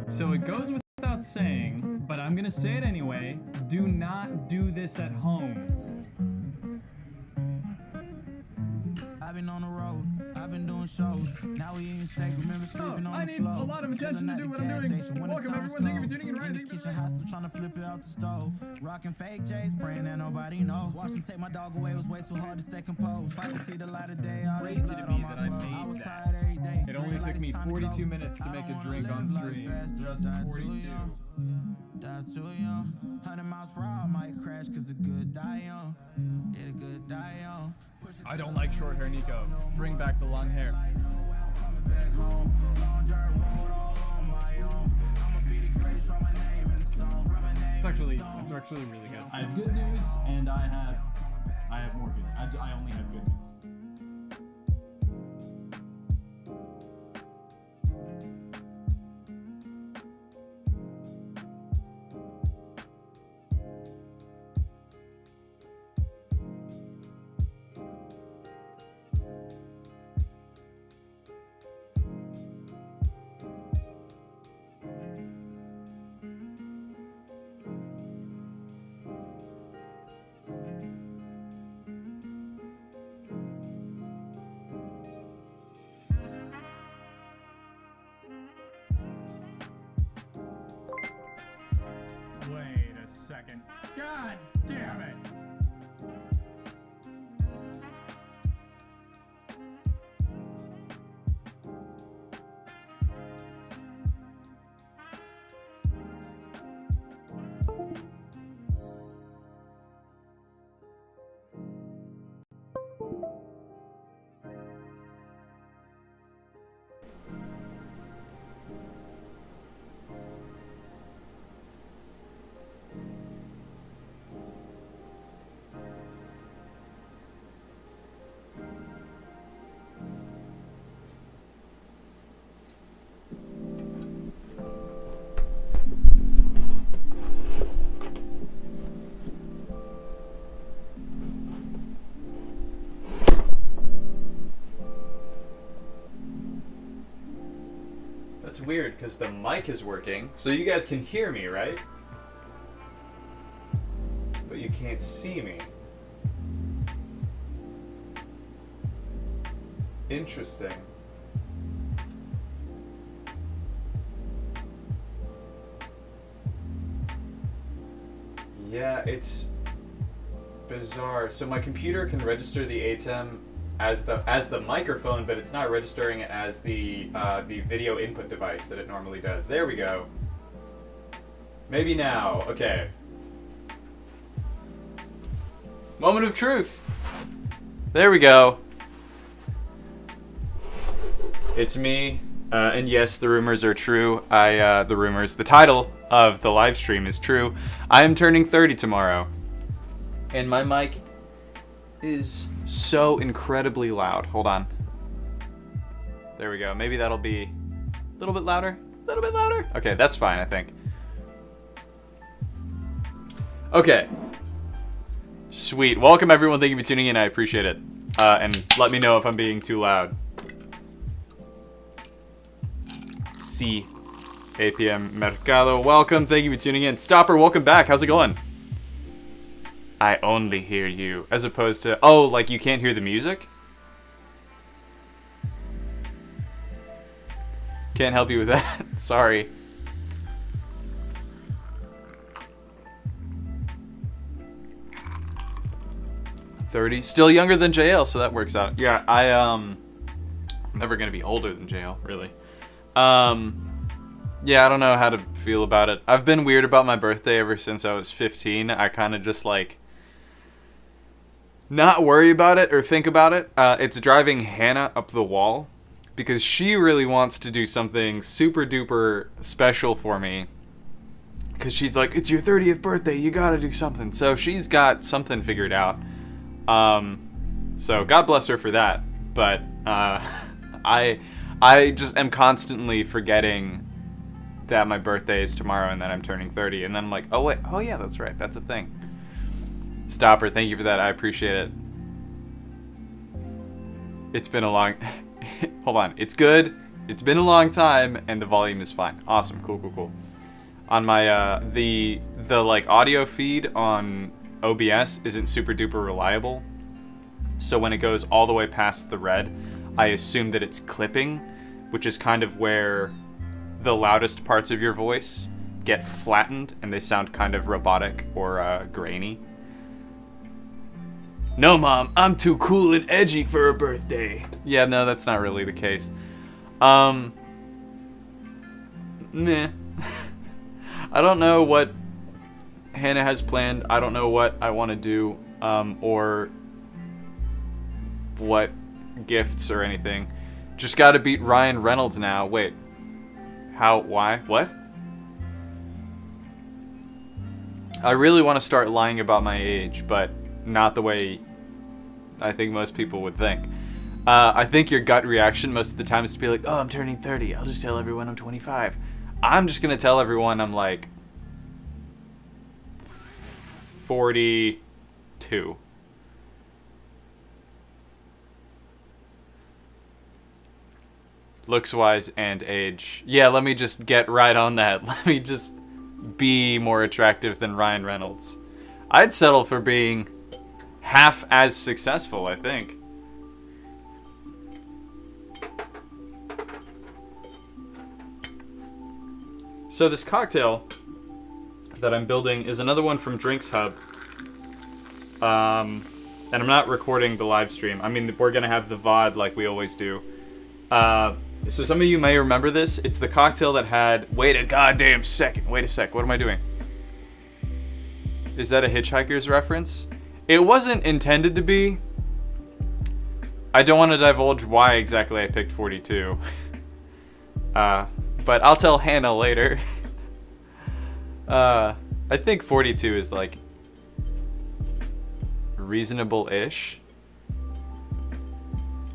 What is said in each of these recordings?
So it goes without saying, but I'm gonna say it anyway. Do not do this at home. I've been on the road, I've been doing shows. Now we eating steak, remember sleeping on I the need floor. a lot of attention to do what I'm doing. Welcome everyone, thank you for tuning in. In the kitchen, hostile, trying to flip it out the stove. Rocking fake J's, praying that nobody know. Watching take my dog away was way too hard to stay composed. If I can see the light of day, all the blood on my clothes. I was tired every day. It only took me 42 minutes to make a drink on stream. Just 42. Die too young. 100 miles per hour, might crash cause a good die young. Yeah, the good die young. I don't like short hair, Nico. Bring back the long hair. It's actually really good. I have good news, and I have more good. I only have good news. Wait a second. God damn it! That's weird because the mic is working, so you guys can hear me, right? But you can't see me. Interesting. Yeah, it's bizarre. So my computer can register the ATEM as the microphone, but it's not registering it as the video input device that it normally does. There we go. Maybe now. Okay. Moment of truth. There we go. It's me. And yes, the rumors are true. The title of the live stream is true. I am turning 30 tomorrow. And my mic is so incredibly loud. Hold on. There we go. Maybe that'll be a little bit louder. A little bit louder. Okay, that's fine, I think. Okay. Sweet. Welcome, everyone. Thank you for tuning in. I appreciate it. And let me know if I'm being too loud. C. APM Mercado. Welcome. Thank you for tuning in. Stopper, welcome back. How's it going? I only hear you. As opposed to... Oh, like you can't hear the music? Can't help you with that. Sorry. $30. Still younger than JL, so that works out. Yeah, I'm never gonna be older than JL, really. Yeah, I don't know how to feel about it. I've been weird about my birthday ever since I was 15. I kind of just like not worry about it or think about it. It's driving Hannah up the wall because she really wants to do something super duper special for me. Because she's like, it's your 30th birthday, you gotta do something. So she's got something figured out. So God bless her for that. But I just am constantly forgetting that my birthday is tomorrow and that I'm turning 30. And then I'm like, oh wait, oh yeah, that's right, that's a thing. Stopper, thank you for that, I appreciate it. It's been a long... Hold on, it's good. It's been a long time, and the volume is fine. Awesome, cool. On my the like audio feed on OBS isn't super duper reliable, so when it goes all the way past the red, I assume that it's clipping, which is kind of where the loudest parts of your voice get flattened and they sound kind of robotic or grainy. No, Mom, I'm too cool and edgy for a birthday. Yeah, no, that's not really the case. Meh. I don't know what Hannah has planned. I don't know what I want to do, or what gifts or anything. Just gotta beat Ryan Reynolds now. Wait. How? Why? What? I really want to start lying about my age, but not the way I think most people would think. I think your gut reaction most of the time is to be like, oh, I'm turning 30. I'll just tell everyone I'm 25. I'm just going to tell everyone I'm like 42. Looks-wise and age. Yeah, let me just get right on that. Let me just be more attractive than Ryan Reynolds. I'd settle for being half as successful, I think. So this cocktail that I'm building is another one from Drinks Hub. And I'm not recording the live stream. I mean, we're going to have the VOD like we always do. So some of you may remember this. It's the cocktail that had... Wait a goddamn second. Wait a sec. What am I doing? Is that a Hitchhiker's reference? It wasn't intended to be. I don't want to divulge why exactly I picked 42. But I'll tell Hannah later. I think 42 is like reasonable-ish.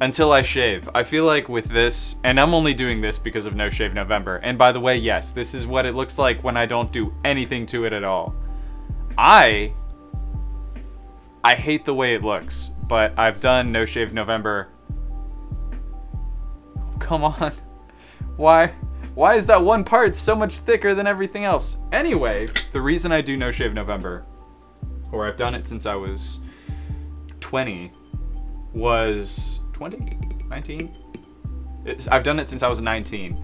Until I shave. I feel like with this, and I'm only doing this because of No Shave November. And by the way, yes, this is what it looks like when I don't do anything to it at all. I hate the way it looks, but I've done No Shave November. Oh, come on. Why is that one part so much thicker than everything else? Anyway, the reason I do No Shave November, or I've done it since I was 20, was 20? 19? I've done it since I was 19.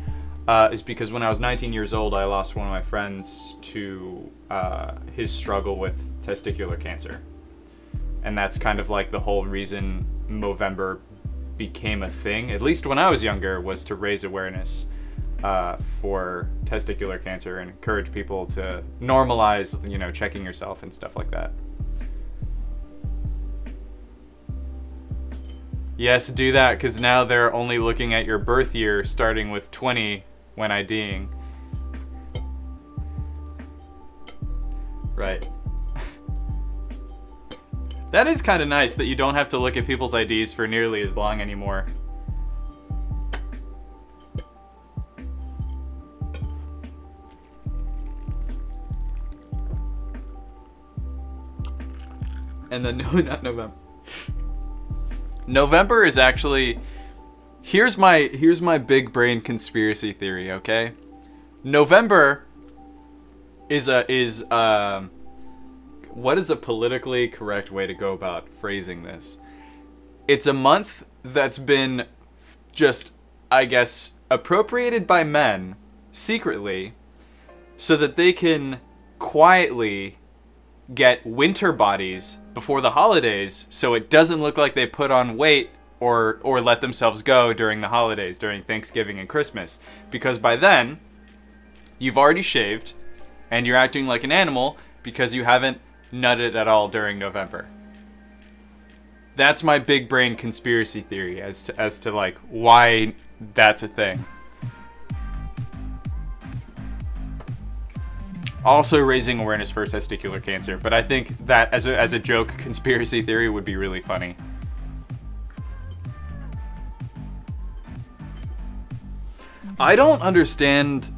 Is because when I was 19 years old, I lost one of my friends to his struggle with testicular cancer. And that's kind of like the whole reason Movember became a thing, at least when I was younger, was to raise awareness for testicular cancer and encourage people to normalize, you know, checking yourself and stuff like that. Yes, do that, because now they're only looking at your birth year starting with 20 when IDing. Right. That is kind of nice that you don't have to look at people's IDs for nearly as long anymore. And then, no, not November. November is actually... Here's my big brain conspiracy theory, okay? November is what is a politically correct way to go about phrasing this? It's a month that's been just, I guess, appropriated by men secretly so that they can quietly get winter bodies before the holidays, so it doesn't look like they put on weight or let themselves go during the holidays, during Thanksgiving and Christmas, because by then you've already shaved and you're acting like an animal because you haven't nutted at all during November. That's my big brain conspiracy theory as to like why that's a thing. Also raising awareness for testicular cancer, but I think that as a joke conspiracy theory would be really funny. I don't understand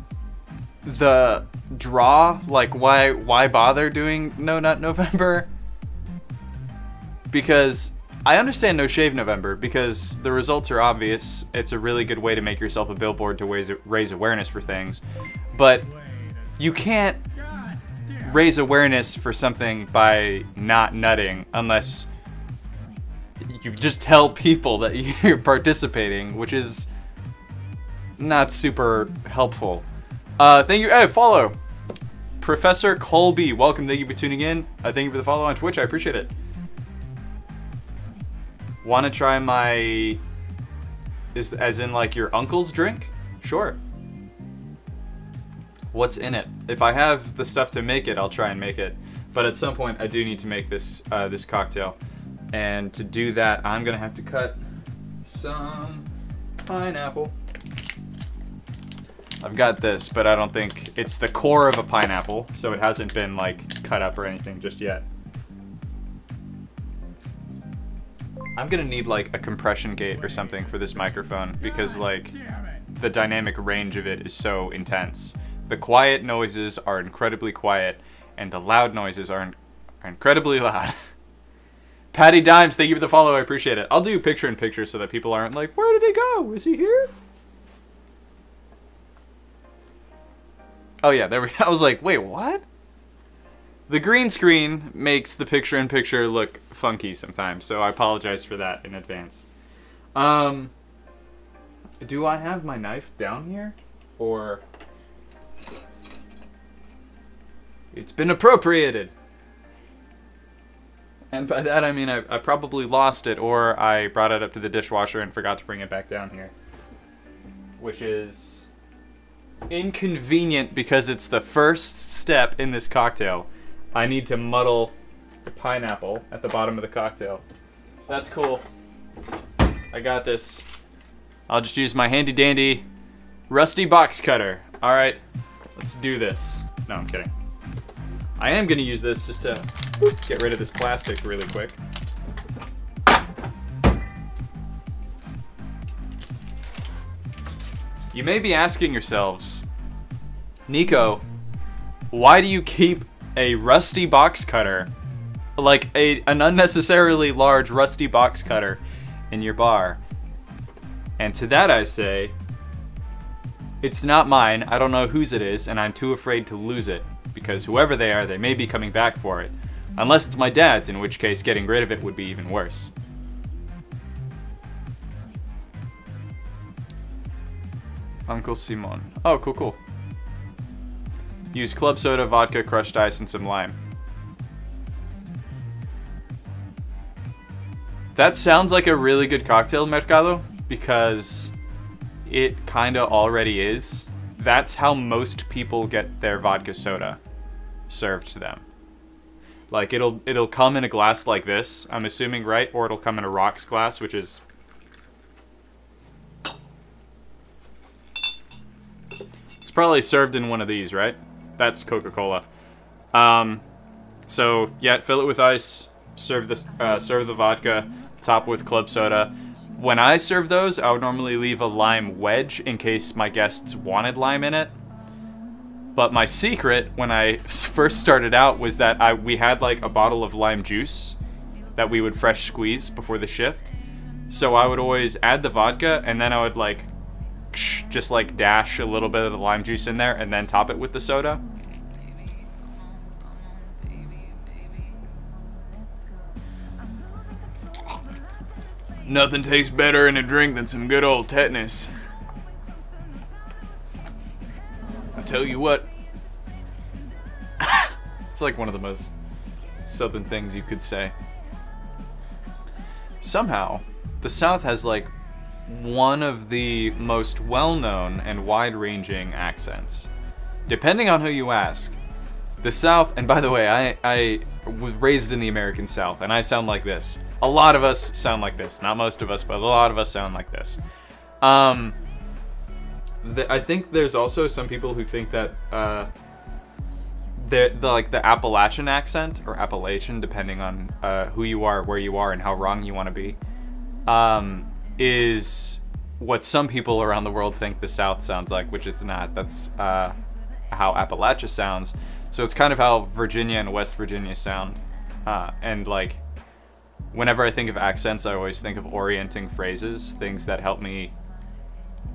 the draw, like why bother doing No Nut November? Because I understand No Shave November because the results are obvious. It's a really good way to make yourself a billboard to raise awareness for things. But you can't raise awareness for something by not nutting unless you just tell people that you're participating, which is not super helpful. Thank you. Hey, follow. Professor Colby, welcome. Thank you for tuning in. Thank you for the follow on Twitch. I appreciate it. Want to try my... as in like your uncle's drink? Sure. What's in it? If I have the stuff to make it, I'll try and make it. But at some point, I do need to make this this cocktail. And to do that, I'm going to have to cut some pineapple. I've got this, but I don't think it's the core of a pineapple, so it hasn't been like cut up or anything just yet. I'm gonna need like a compression gate or something for this microphone because like the dynamic range of it is so intense. The quiet noises are incredibly quiet and the loud noises are incredibly loud. Patty Dimes, thank you for the follow, I appreciate it. I'll do picture in picture so that people aren't like, where did he go? Is he here? Oh yeah, there we go. I was like, wait, what? The green screen makes the picture-in-picture look funky sometimes, so I apologize for that in advance. Do I have my knife down here? Or... it's been appropriated! And by that I mean I probably lost it, or I brought it up to the dishwasher and forgot to bring it back down here. Which is... inconvenient because it's the first step in this cocktail. I need to muddle the pineapple at the bottom of the cocktail. That's cool. I got this. I'll just use my handy dandy rusty box cutter. Alright, let's do this. No, I'm kidding. I am going to use this just to get rid of this plastic really quick. You may be asking yourselves, Nico, why do you keep a rusty box cutter, like an unnecessarily large rusty box cutter, in your bar? And to that I say, it's not mine, I don't know whose it is, and I'm too afraid to lose it, because whoever they are, they may be coming back for it. Unless it's my dad's, in which case getting rid of it would be even worse. Uncle Simon. Oh, cool, cool. Use club soda, vodka, crushed ice, and some lime. That sounds like a really good cocktail, Mercado, because it kinda already is. That's how most people get their vodka soda served to them. Like, it'll come in a glass like this, I'm assuming, right? Or it'll come in a rocks glass, which is... it's probably served in one of these, right? That's Coca-Cola. So, yeah, fill it with ice, serve the vodka, top with club soda. When I serve those, I would normally leave a lime wedge in case my guests wanted lime in it. But my secret, when I first started out, was that we had like a bottle of lime juice that we would fresh squeeze before the shift. So I would always add the vodka, and then I would like just like dash a little bit of the lime juice in there and then top it with the soda. Nothing tastes better in a drink than some good old tetanus. I tell you what. It's like one of the most southern things you could say. Somehow, the South has like one of the most well-known and wide-ranging accents. Depending on who you ask. The South, and by the way, I was raised in the American South, and I sound like this. A lot of us sound like this. Not most of us, but a lot of us sound like this. I think there's also some people who think that the Appalachian accent, or Appalachian, depending on who you are, where you are, and how wrong you want to be, is what some people around the world think the South sounds like, which it's not. That's how Appalachia sounds. So it's kind of how Virginia and West Virginia sound. And like, whenever I think of accents, I always think of orienting phrases, things that help me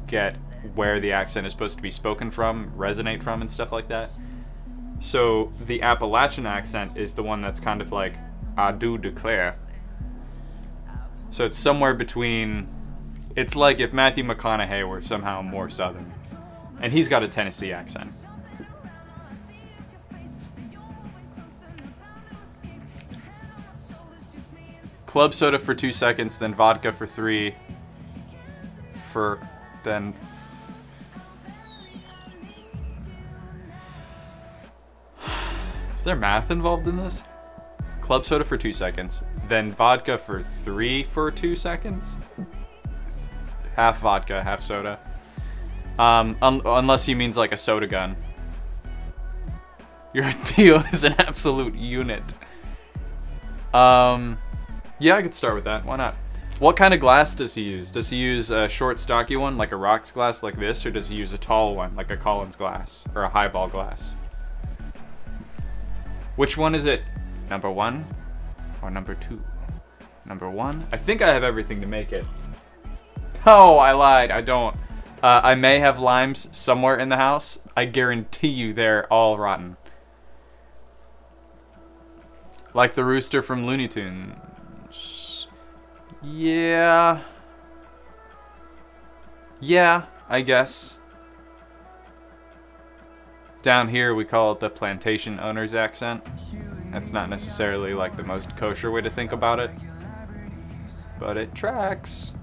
get where the accent is supposed to be spoken from, resonate from, and stuff like that. So the Appalachian accent is the one that's kind of like, I do declare. So it's somewhere between, it's like if Matthew McConaughey were somehow more southern. And he's got a Tennessee accent. Club soda for 2 seconds, then vodka for 3, then... Is there math involved in this? Club soda for 2 seconds, then vodka for 3 for 2 seconds? Half vodka, half soda. Unless he means like a soda gun. Your deal is an absolute unit. Yeah, I could start with that. Why not? What kind of glass does he use? Does he use a short, stocky one, like a rocks glass like this, or does he use a tall one, like a Collins glass, or a highball glass? Which one is it? Number 1 or number 2? Number 1? I think I have everything to make it. Oh, I lied. I don't. I may have limes somewhere in the house. I guarantee you they're all rotten. Like the rooster from Looney Tunes. Yeah. Yeah, I guess. Down here we call it the plantation owner's accent. That's not necessarily like the most kosher way to think about it, but it tracks.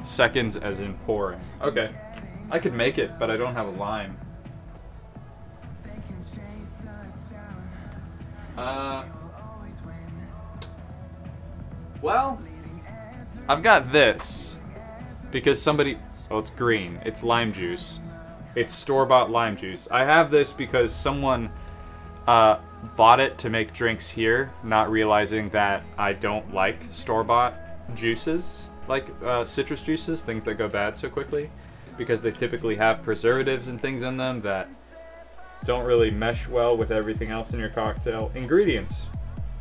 Seconds as in pouring. Okay. I could make it, but I don't have a lime. Well, I've got this because somebody, oh, it's green. It's lime juice. It's store-bought lime juice. I have this because someone bought it to make drinks here, not realizing that I don't like store-bought juices, like citrus juices, things that go bad so quickly, because they typically have preservatives and things in them that don't really mesh well with everything else in your cocktail. Ingredients: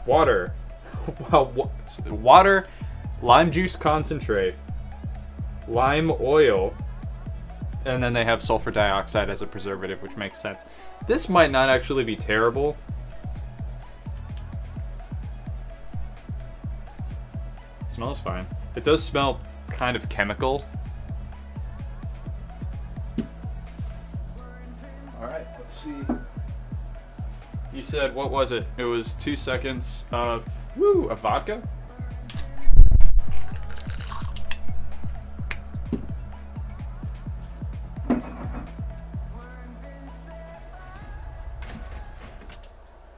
water, water, lime juice concentrate, lime oil, and then they have sulfur dioxide as a preservative, which makes sense. This might not actually be terrible. It smells fine. It does smell kind of chemical. Alright, let's see. You said, what was it? It was 2 seconds of, of vodka?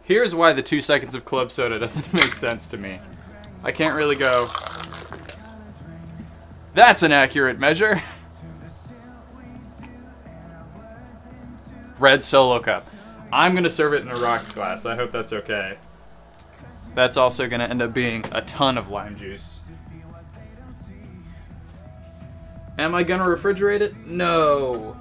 Here's why the 2 seconds of club soda doesn't make sense to me. I can't really go, that's an accurate measure. Red Solo Cup. I'm going to serve it in a rocks glass. I hope that's okay. That's also going to end up being a ton of lime juice. Am I going to refrigerate it? No.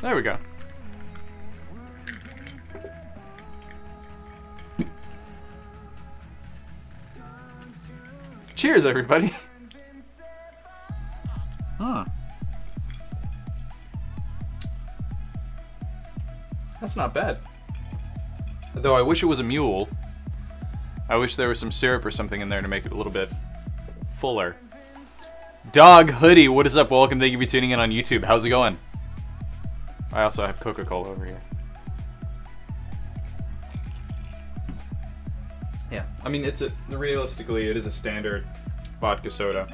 There we go. Cheers, everybody. Huh. That's not bad. Though I wish it was a mule. I wish there was some syrup or something in there to make it a little bit fuller. Dog Hoodie, what is up? Welcome, thank you for tuning in on YouTube. How's it going? I also have Coca-Cola over here. Yeah, I mean, realistically, it is a standard vodka soda.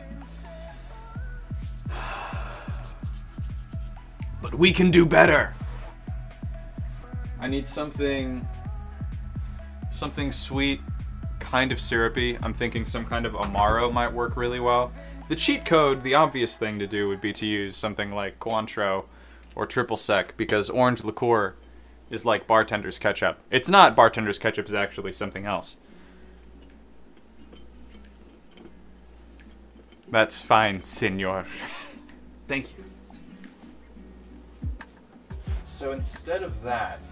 But we can do better! I need something sweet, kind of syrupy. I'm thinking some kind of Amaro might work really well. The cheat code, the obvious thing to do would be to use something like Cointreau or triple sec, because orange liqueur is like bartender's ketchup. It's not bartender's ketchup, it's actually something else. That's fine, senor. Thank you. So instead of that,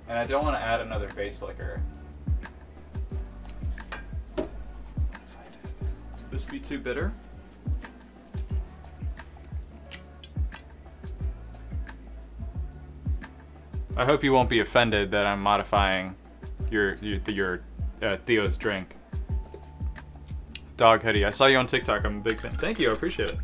and I don't want to add another base liquor. Would this be too bitter? I hope you won't be offended that I'm modifying your Theo's drink. Dog hoodie. I saw you on TikTok. I'm a big fan. Thank you. I appreciate it.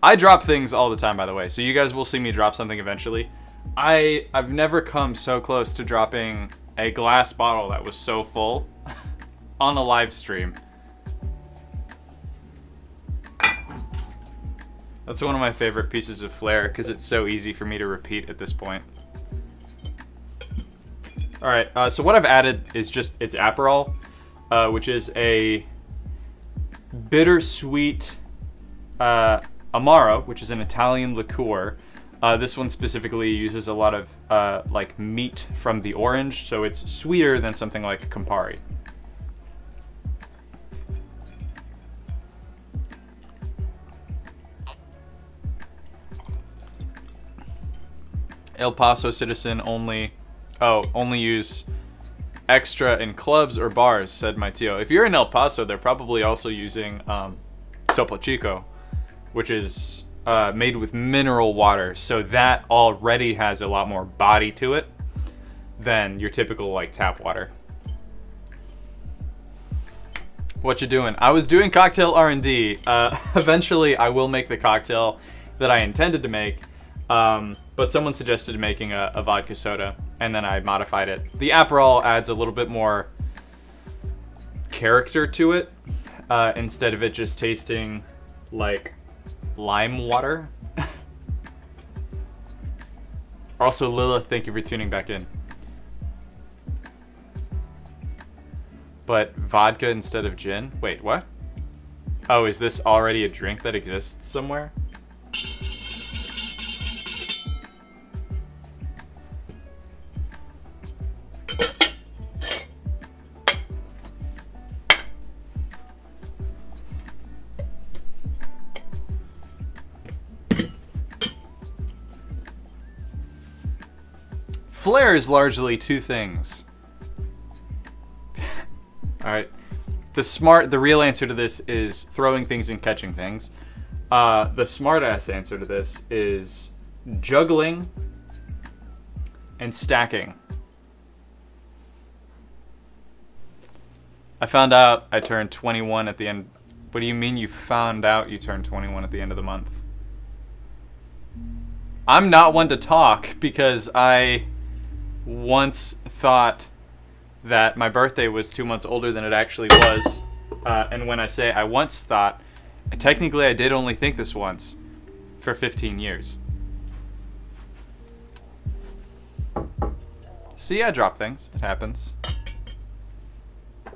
I drop things all the time, by the way, so you guys will see me drop something eventually. I've never come so close to dropping a glass bottle that was so full on a live stream. That's one of my favorite pieces of flair because it's so easy for me to repeat at this point. Alright, so what I've added is it's Aperol, which is a bittersweet Amaro, which is an Italian liqueur. This one specifically uses a lot of like meat from the orange, so it's sweeter than something like Campari. El Paso citizen only use extra in clubs or bars, said my Tio. If you're in El Paso, they're probably also using Topo Chico, which is made with mineral water, so that already has a lot more body to it than your typical like tap water. What you doing? I was doing cocktail R&D. Eventually, I will make the cocktail that I intended to make. But someone suggested making a vodka soda, and then I modified it. The Aperol adds a little bit more character to it, instead of it just tasting like lime water. Also, Lilith, thank you for tuning back in. But vodka instead of gin? Wait, what? Oh, is this already a drink that exists somewhere? Flair is largely two things. Alright. The real answer to this is throwing things and catching things. The smart-ass answer to this is juggling and stacking. I found out I turned 21 at the end. What do you mean you found out you turned 21 at the end of the month? I'm not one to talk because I once thought that my birthday was 2 months older than it actually was. And when I say I once thought, technically I did only think this once for 15 years. See, I drop things. It happens.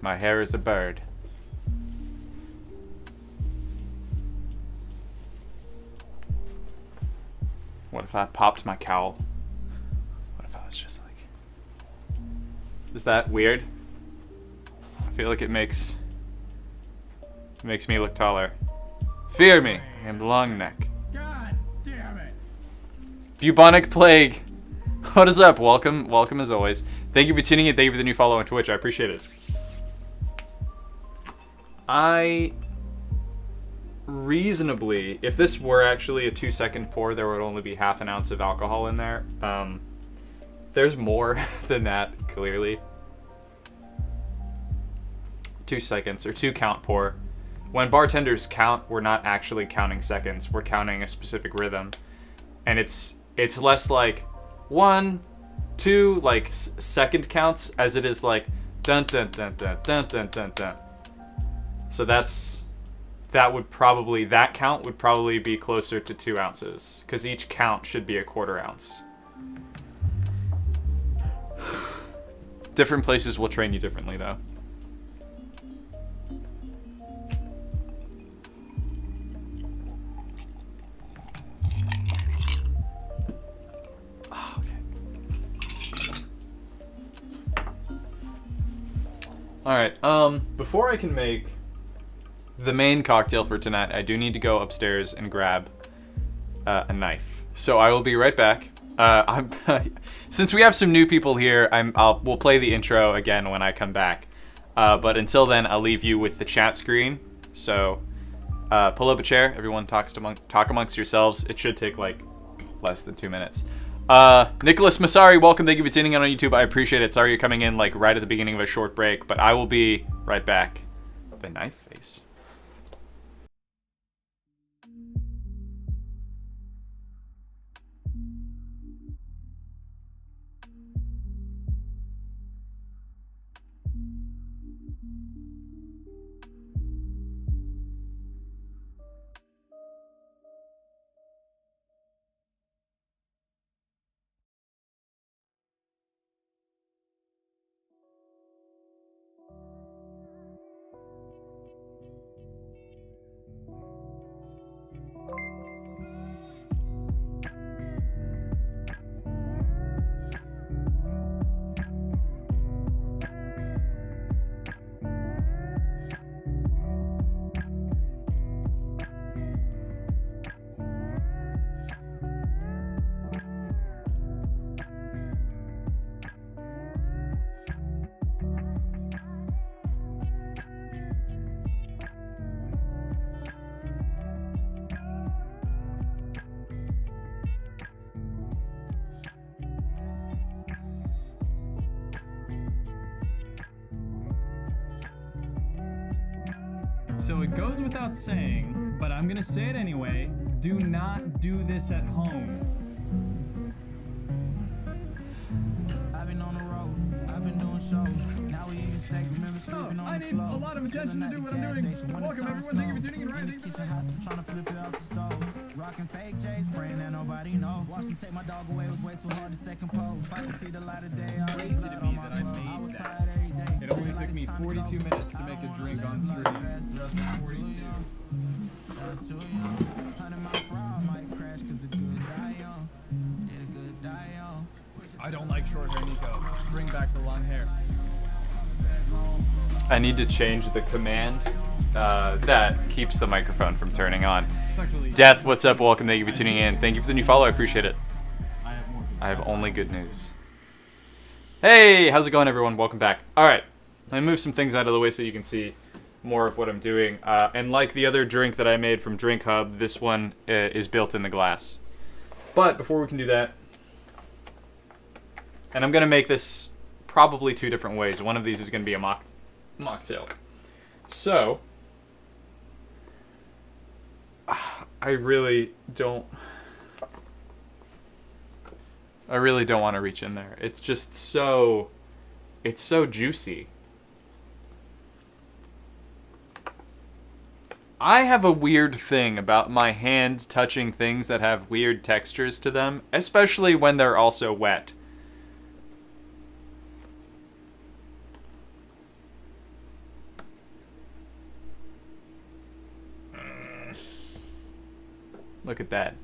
My hair is a bird. What if I popped my cowl? What if I was just like... Is that weird? I feel like it makes me look taller. Fear me, I am long neck. God damn it. Bubonic plague. What is up? Welcome as always. Thank you for tuning in. Thank you for the new follow on Twitch. I appreciate it. I reasonably, if this were actually a 2-second pour, there would only be half an ounce of alcohol in there. There's more than that, clearly. 2 seconds, or 2 count pour. When bartenders count, we're not actually counting seconds. We're counting a specific rhythm. And it's less like 1, 2, like second counts, as it is like dun dun dun dun dun dun dun dun. So that count would probably be closer to 2 ounces, because each count should be a 1/4 ounce. Different places will train you differently, though. Oh, okay. Alright, before I can make the main cocktail for tonight, I do need to go upstairs and grab a knife. So I will be right back. Since we have some new people here, we'll play the intro again when I come back. But until then, I'll leave you with the chat screen. So pull up a chair. Everyone talk amongst yourselves. It should take like less than 2 minutes. Nicholas Masari, welcome. Thank you for tuning in on YouTube. I appreciate it. Sorry you're coming in like right at the beginning of a short break, but I will be right back. The knife face. So it goes without saying, but I'm gonna say it anyway, do not do this at home. I've been on the road, I've been doing shows. Now we eating steak, remember sleeping on the floor. I need a lot of attention to do what I'm doing. Welcome everyone, thank you for tuning in. In the kitchen, hostile, trying to flip it out the stove. Rocking fake J's, praying that nobody know. Watch him take my dog away, it was way too hard to stay composed. If I can see the light of day, I Crazy to me that I made that. It only took me 42 minutes to make a drink on stream. Just 42. I don't like short hair, Nico. Bring back the long hair. I need to change the command that keeps the microphone from turning on. Death, what's up? Welcome. Thank you for tuning in. Thank you for the new follow. I appreciate it. I have only good news. Hey, how's it going, everyone? Welcome back. All right, let me move some things out of the way so you can see more of what I'm doing. And like the other drink that I made from Drink Hub, this one is built in the glass. But before we can do that, and I'm gonna make this probably 2 different ways. One of these is gonna be a mocktail. So I really don't want to reach in there. It's just so juicy. I have a weird thing about my hand touching things that have weird textures to them, especially when they're also wet. Look at that.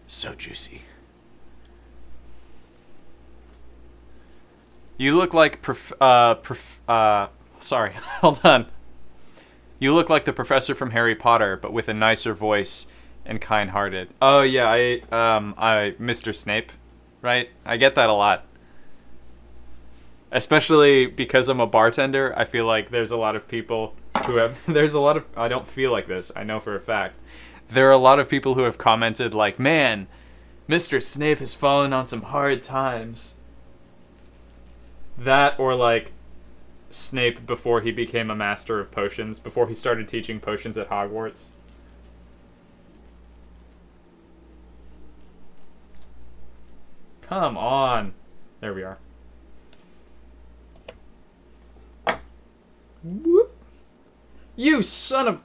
So juicy. You look like sorry, hold on. You look like the professor from Harry Potter, but with a nicer voice and kind-hearted. Oh yeah, I Mr. Snape, right? I get that a lot. Especially because I'm a bartender, I feel like there's a lot of people who have, I don't feel like this, I know for a fact. There are a lot of people who have commented like, man, Mr. Snape has fallen on some hard times. That or like Snape before he became a master of potions, before he started teaching potions at Hogwarts. Come on. There we are. Whoop. You son of...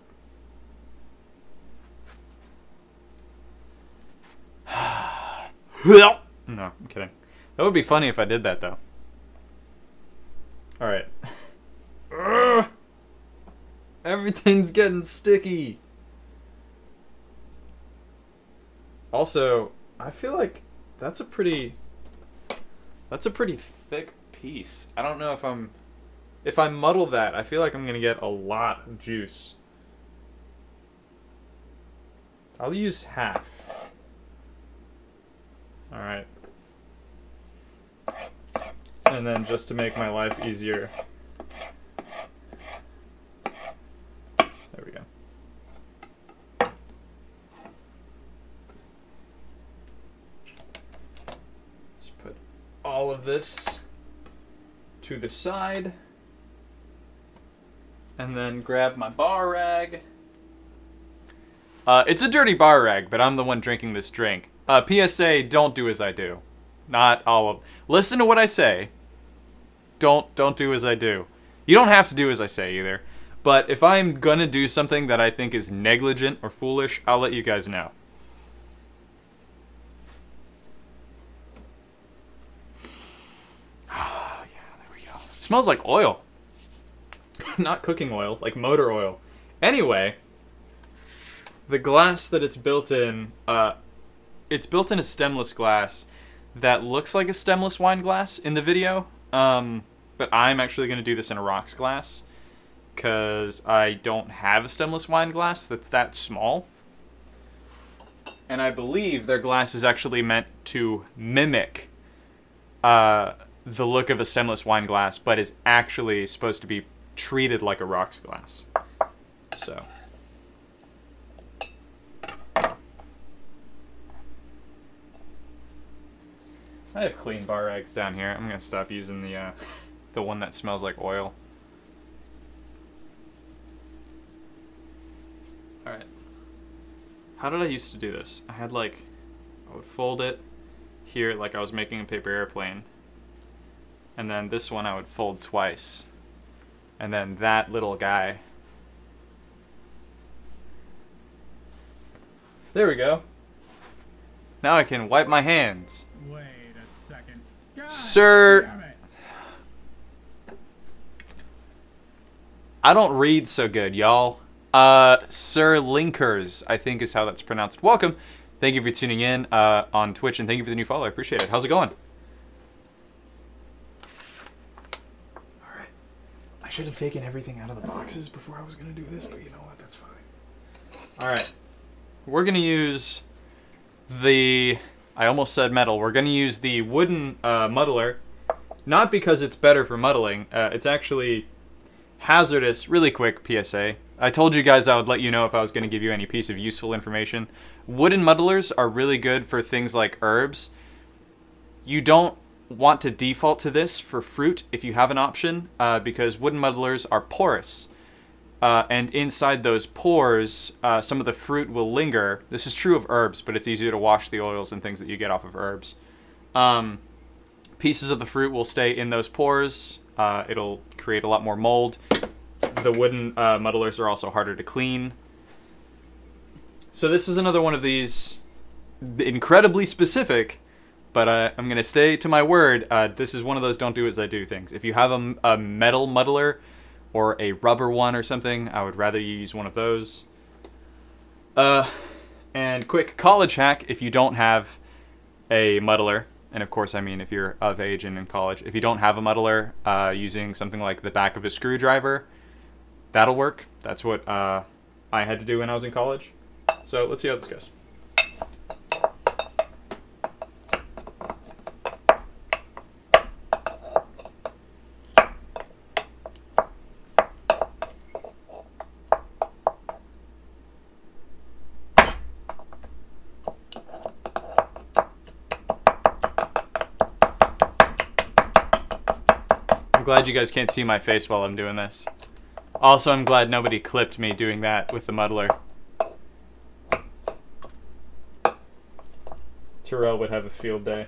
No, I'm kidding. That would be funny if I did that, though. Alright. Everything's getting sticky. Also, I feel like that's a pretty That's a pretty thick piece. I don't know if I muddle that, I feel like I'm gonna get a lot of juice. I'll use half. Alright. And then just to make my life easier. There we go. Just put all of this to the side. And then grab my bar rag. It's a dirty bar rag, but I'm the one drinking this drink. PSA, don't do as I do. Not all of... Listen to what I say. Don't do as I do. You don't have to do as I say either. But if I'm gonna do something that I think is negligent or foolish, I'll let you guys know. Yeah, there we go. It smells like oil. Not cooking oil, like motor oil. Anyway, the glass that it's built in a stemless glass that looks like a stemless wine glass in the video. But I'm actually going to do this in a rocks glass because I don't have a stemless wine glass that's that small. And I believe their glass is actually meant to mimic the look of a stemless wine glass, but is actually supposed to be treated like a rocks glass. So... I have clean bar rags down here. I'm gonna stop using the one that smells like oil. Alright. How did I used to do this? I would fold it here like I was making a paper airplane. And then this one I would fold twice. And then that little guy. There we go. Now I can wipe my hands. Wait a second. God Sir... damn it. I don't read so good, y'all. Sir Linkers, I think is how that's pronounced. Welcome. Thank you for tuning in on Twitch, and thank you for the new follow. I appreciate it. How's it going? Alright. I should have taken everything out of the boxes before I was going to do this, but you know what? That's fine. Alright. We're going to use the... I almost said metal. We're going to use the wooden muddler. Not because it's better for muddling. It's actually hazardous. Really quick PSA. I told you guys I would let you know if I was going to give you any piece of useful information. Wooden muddlers are really good for things like herbs. You don't want to default to this for fruit if you have an option, because wooden muddlers are porous. And inside those pores, some of the fruit will linger. This is true of herbs, but it's easier to wash the oils and things that you get off of herbs. Pieces of the fruit will stay in those pores. It'll create a lot more mold. The wooden muddlers are also harder to clean. So this is another one of these incredibly specific, but I'm going to stay to my word. This is one of those don't do as I do things. If you have a metal muddler or a rubber one or something, I would rather you use one of those. And quick college hack, if you don't have a muddler, and of course I mean if you're of age and in college, if you don't have a muddler, using something like the back of a screwdriver, that'll work. That's what I had to do when I was in college. So let's see how this goes. I'm glad you guys can't see my face while I'm doing this. Also, I'm glad nobody clipped me doing that with the muddler. Terrell would have a field day.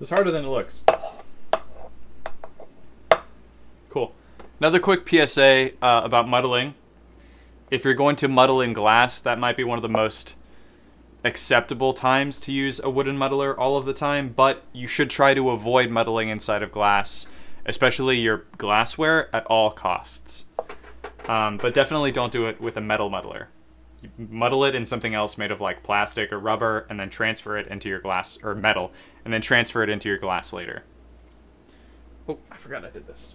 It's harder than it looks. Cool. Another quick PSA about muddling. If you're going to muddle in glass, that might be one of the most acceptable times to use a wooden muddler all of the time, but you should try to avoid muddling inside of glass especially your glassware, at all costs. But definitely don't do it with a metal muddler. You muddle it in something else made of like plastic or rubber, and then transfer it into your glass, or metal, and then transfer it into your glass later. Oh, I forgot I did this.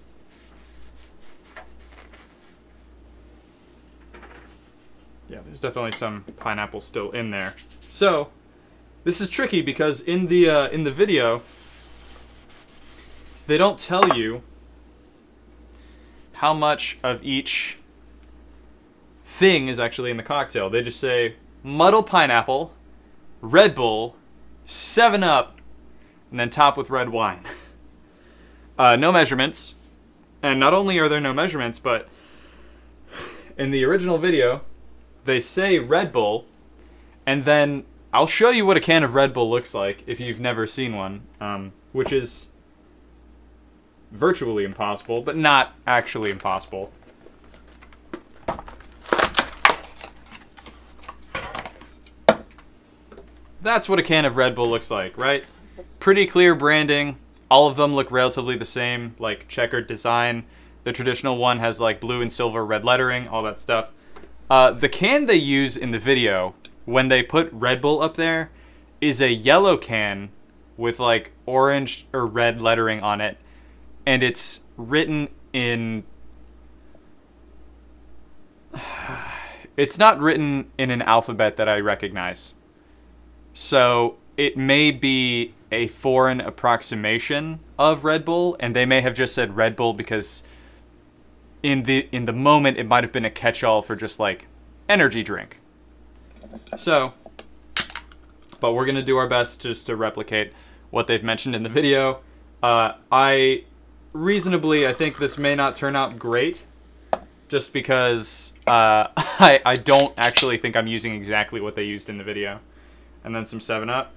Yeah, there's definitely some pineapple still in there. So, this is tricky because in the video, they don't tell you how much of each thing is actually in the cocktail. They just say muddle pineapple, Red Bull, 7-Up, and then top with red wine. No measurements. And not only are there no measurements, but in the original video, they say Red Bull, and then I'll show you what a can of Red Bull looks like if you've never seen one, which is virtually impossible, but not actually impossible. That's what a can of Red Bull looks like, right? Pretty clear branding. All of them look relatively the same, like checkered design. The traditional one has like blue and silver red lettering, all that stuff. The can they use in the video, when they put Red Bull up there, is a yellow can with like orange or red lettering on it. And it's written in... It's not written in an alphabet that I recognize. So it may be a foreign approximation of Red Bull, and they may have just said Red Bull because in the moment it might have been a catch-all for just like energy drink. So, but we're gonna do our best just to replicate what they've mentioned in the video. I think this may not turn out great, just because I don't actually think I'm using exactly what they used in the video. And then some 7-Up.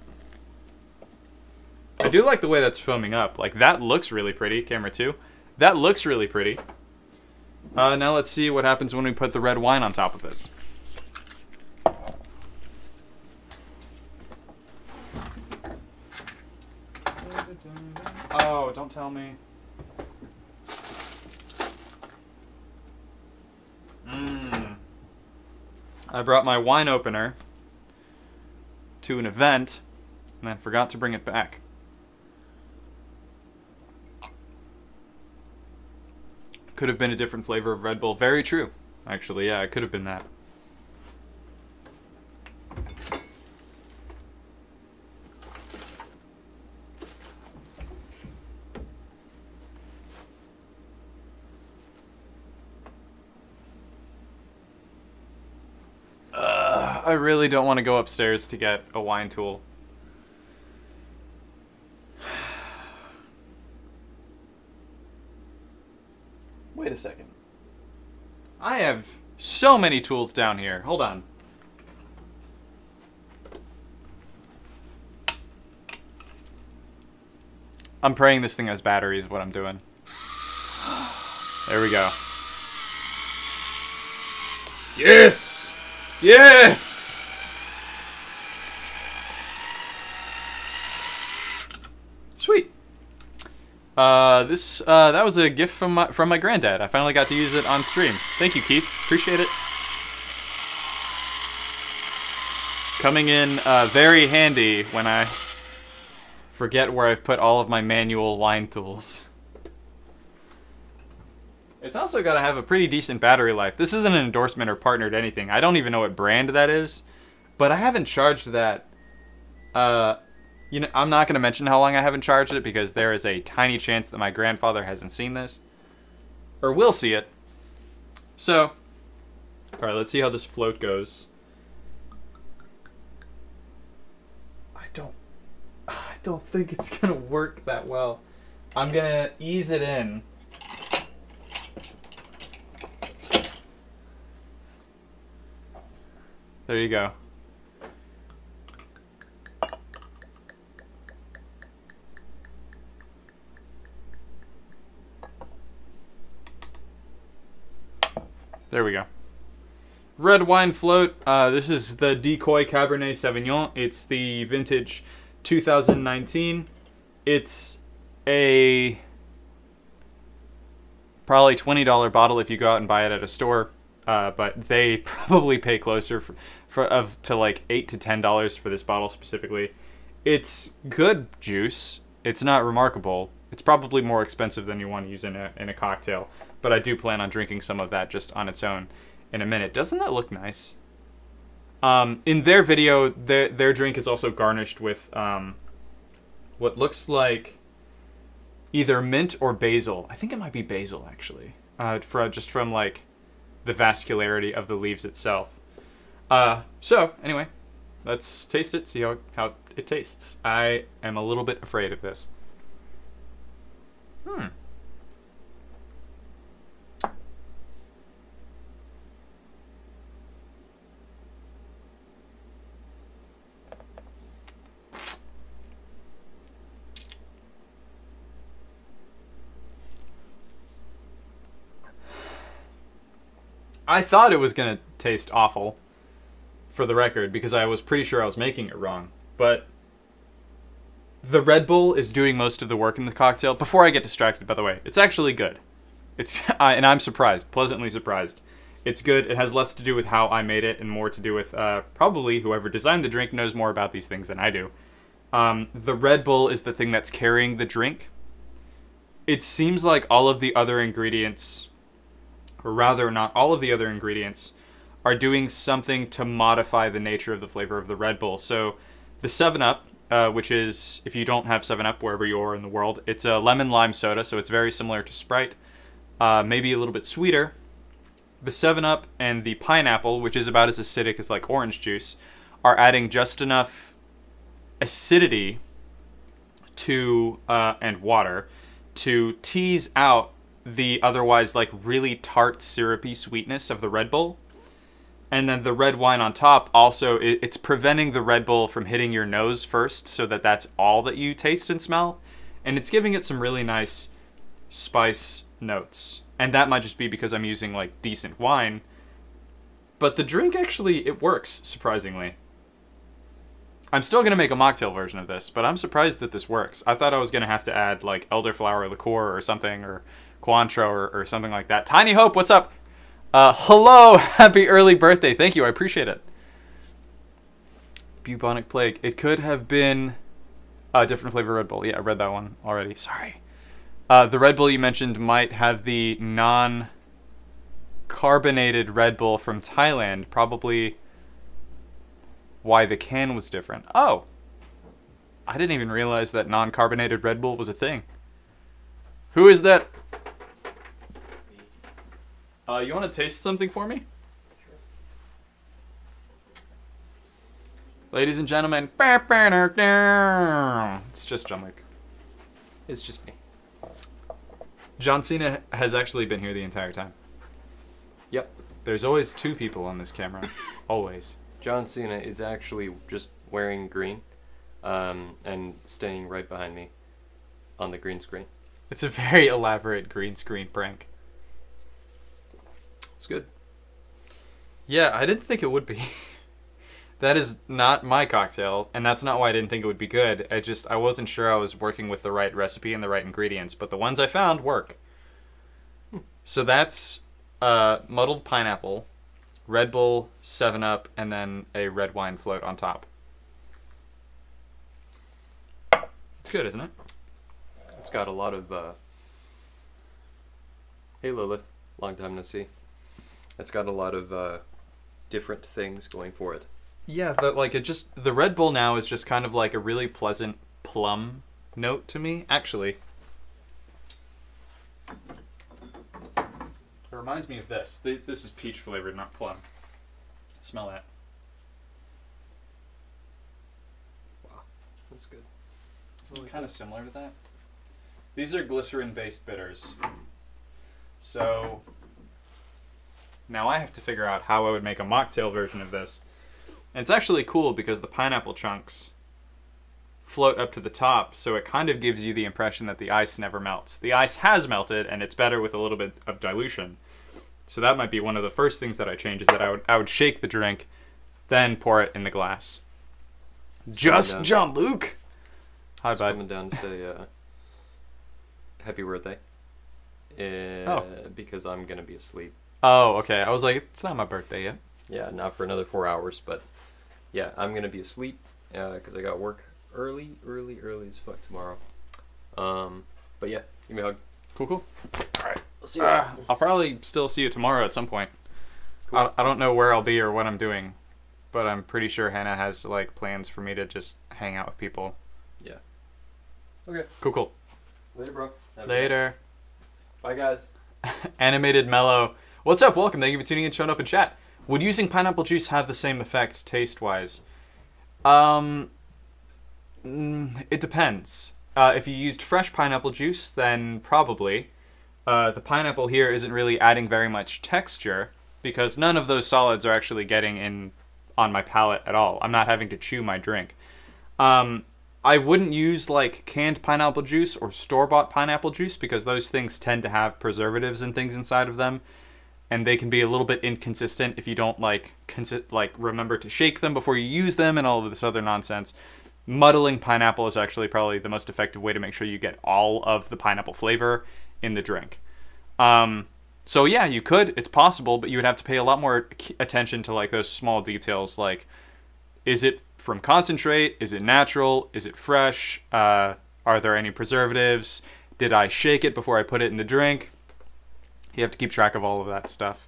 I do like the way that's foaming up. Like, that looks really pretty. Camera 2. That looks really pretty. Now let's see what happens when we put the red wine on top of it. Oh, don't tell me. I brought my wine opener to an event and then forgot to bring it back. Could have been a different flavor of Red Bull. Very true. Actually, yeah, it could have been that. I really don't want to go upstairs to get a wine tool. Wait a second. I have so many tools down here. Hold on. I'm praying this thing has batteries, what I'm doing. There we go. Yes! Yes! Sweet. That was a gift from my granddad. I finally got to use it on stream. Thank you, Keith. Appreciate it. Coming in very handy when I forget where I've put all of my manual wine tools. It's also got to have a pretty decent battery life. This isn't an endorsement or partnered anything. I don't even know what brand that is, but I haven't charged that. You know, I'm not going to mention how long I haven't charged it because there is a tiny chance that my grandfather hasn't seen this or will see it. So, all right, let's see how this float goes. I don't think it's going to work that well. I'm going to ease it in. There you go. There we go. Red wine float. This is the Decoy Cabernet Sauvignon. It's the vintage 2019. It's a probably $20 bottle if you go out and buy it at a store. But they probably pay closer to like $8 to $10 for this bottle specifically. It's good juice. It's not remarkable. It's probably more expensive than you want to use in a cocktail. But I do plan on drinking some of that just on its own in a minute. Doesn't that look nice? In their video, their drink is also garnished with what looks like either mint or basil. I think it might be basil actually. From like the vascularity of the leaves itself. So anyway, let's taste it, see how it tastes. I am a little bit afraid of this. I thought it was going to taste awful, for the record, because I was pretty sure I was making it wrong. But the Red Bull is doing most of the work in the cocktail. Before I get distracted, by the way, it's actually good. And I'm surprised, pleasantly surprised. It's good. It has less to do with how I made it and more to do with probably whoever designed the drink knows more about these things than I do. The Red Bull is the thing that's carrying the drink. It seems like all of the other ingredients... or rather, not all of the other ingredients, are doing something to modify the nature of the flavor of the Red Bull. So the 7-Up, which is, if you don't have 7-Up wherever you are in the world, it's a lemon lime soda, so it's very similar to Sprite, maybe a little bit sweeter. The 7-Up and the pineapple, which is about as acidic as like orange juice, are adding just enough acidity to and water to tease out the otherwise like really tart syrupy sweetness of the Red Bull. And then the red wine on top also, it's preventing the Red Bull from hitting your nose first so that that's all that you taste and smell. And it's giving it some really nice spice notes. And that might just be because I'm using like decent wine. But the drink actually, it works, surprisingly. I'm still going to make a mocktail version of this, but I'm surprised that this works. I thought I was going to have to add like elderflower liqueur or something, or Cointreau or something like that. Tiny Hope, what's up? Hello, happy early birthday. Thank you, I appreciate it. Bubonic plague. It could have been a different flavor Red Bull. Yeah, I read that one already. Sorry. The Red Bull you mentioned might have the non-carbonated Red Bull from Thailand. Probably why the can was different. Oh. I didn't even realize that non-carbonated Red Bull was a thing. Who is that? You want to taste something for me? Sure. Ladies and gentlemen, it's just John Luke. It's just me. John Cena has actually been here the entire time. Yep. There's always two people on this camera. Always. John Cena is actually just wearing green and staying right behind me on the green screen. It's a very elaborate green screen prank. It's good. Yeah, I didn't think it would be. That is not my cocktail, and that's not why I didn't think it would be good. I wasn't sure I was working with the right recipe and the right ingredients, but the ones I found work. So that's muddled pineapple, Red Bull, 7-Up, and then a red wine float on top. It's good, isn't it? It's got a lot of... Hey Lilith, long time no see. It's got a lot of different things going for it. Yeah, the Red Bull now is just kind of like a really pleasant plum note to me. Actually, it reminds me of this. This is peach flavored, not plum. Smell that. Wow, that's good. Isn't it kind of similar to that? These are glycerin-based bitters. So now I have to figure out how I would make a mocktail version of this. And it's actually cool because the pineapple chunks float up to the top, so it kind of gives you the impression that the ice never melts. The ice has melted, and it's better with a little bit of dilution. So that might be one of the first things that I change, is that I would shake the drink, then pour it in the glass. Just John Luke! Hi, bud. Coming down to say happy birthday. because I'm gonna be asleep. Oh, okay. I was like, it's not my birthday yet. Yeah, not for another 4 hours, but yeah, I'm gonna be asleep because I got work early as fuck tomorrow. But yeah, give me a hug. Cool. All right, I'll see you. I'll probably still see you tomorrow at some point. Cool. I don't know where I'll be or what I'm doing, but I'm pretty sure Hannah has like plans for me to just hang out with people. Yeah. Okay. Cool. Later, bro. Have a good Later. Bye, guys. Animated Mellow. What's up? Welcome. Thank you for tuning in, showing up in chat. Would using pineapple juice have the same effect taste-wise? It depends. If you used fresh pineapple juice, then probably. The pineapple here isn't really adding very much texture because none of those solids are actually getting in on my palate at all. I'm not having to chew my drink. I wouldn't use like canned pineapple juice or store-bought pineapple juice because those things tend to have preservatives and things inside of them, and they can be a little bit inconsistent if you don't like remember to shake them before you use them and all of this other nonsense. Muddling pineapple is actually probably the most effective way to make sure you get all of the pineapple flavor in the drink. So yeah, you could, it's possible, but you would have to pay a lot more attention to like those small details, like is it from concentrate? Is it natural? Is it fresh? Are there any preservatives? Did I shake it before I put it in the drink? You have to keep track of all of that stuff.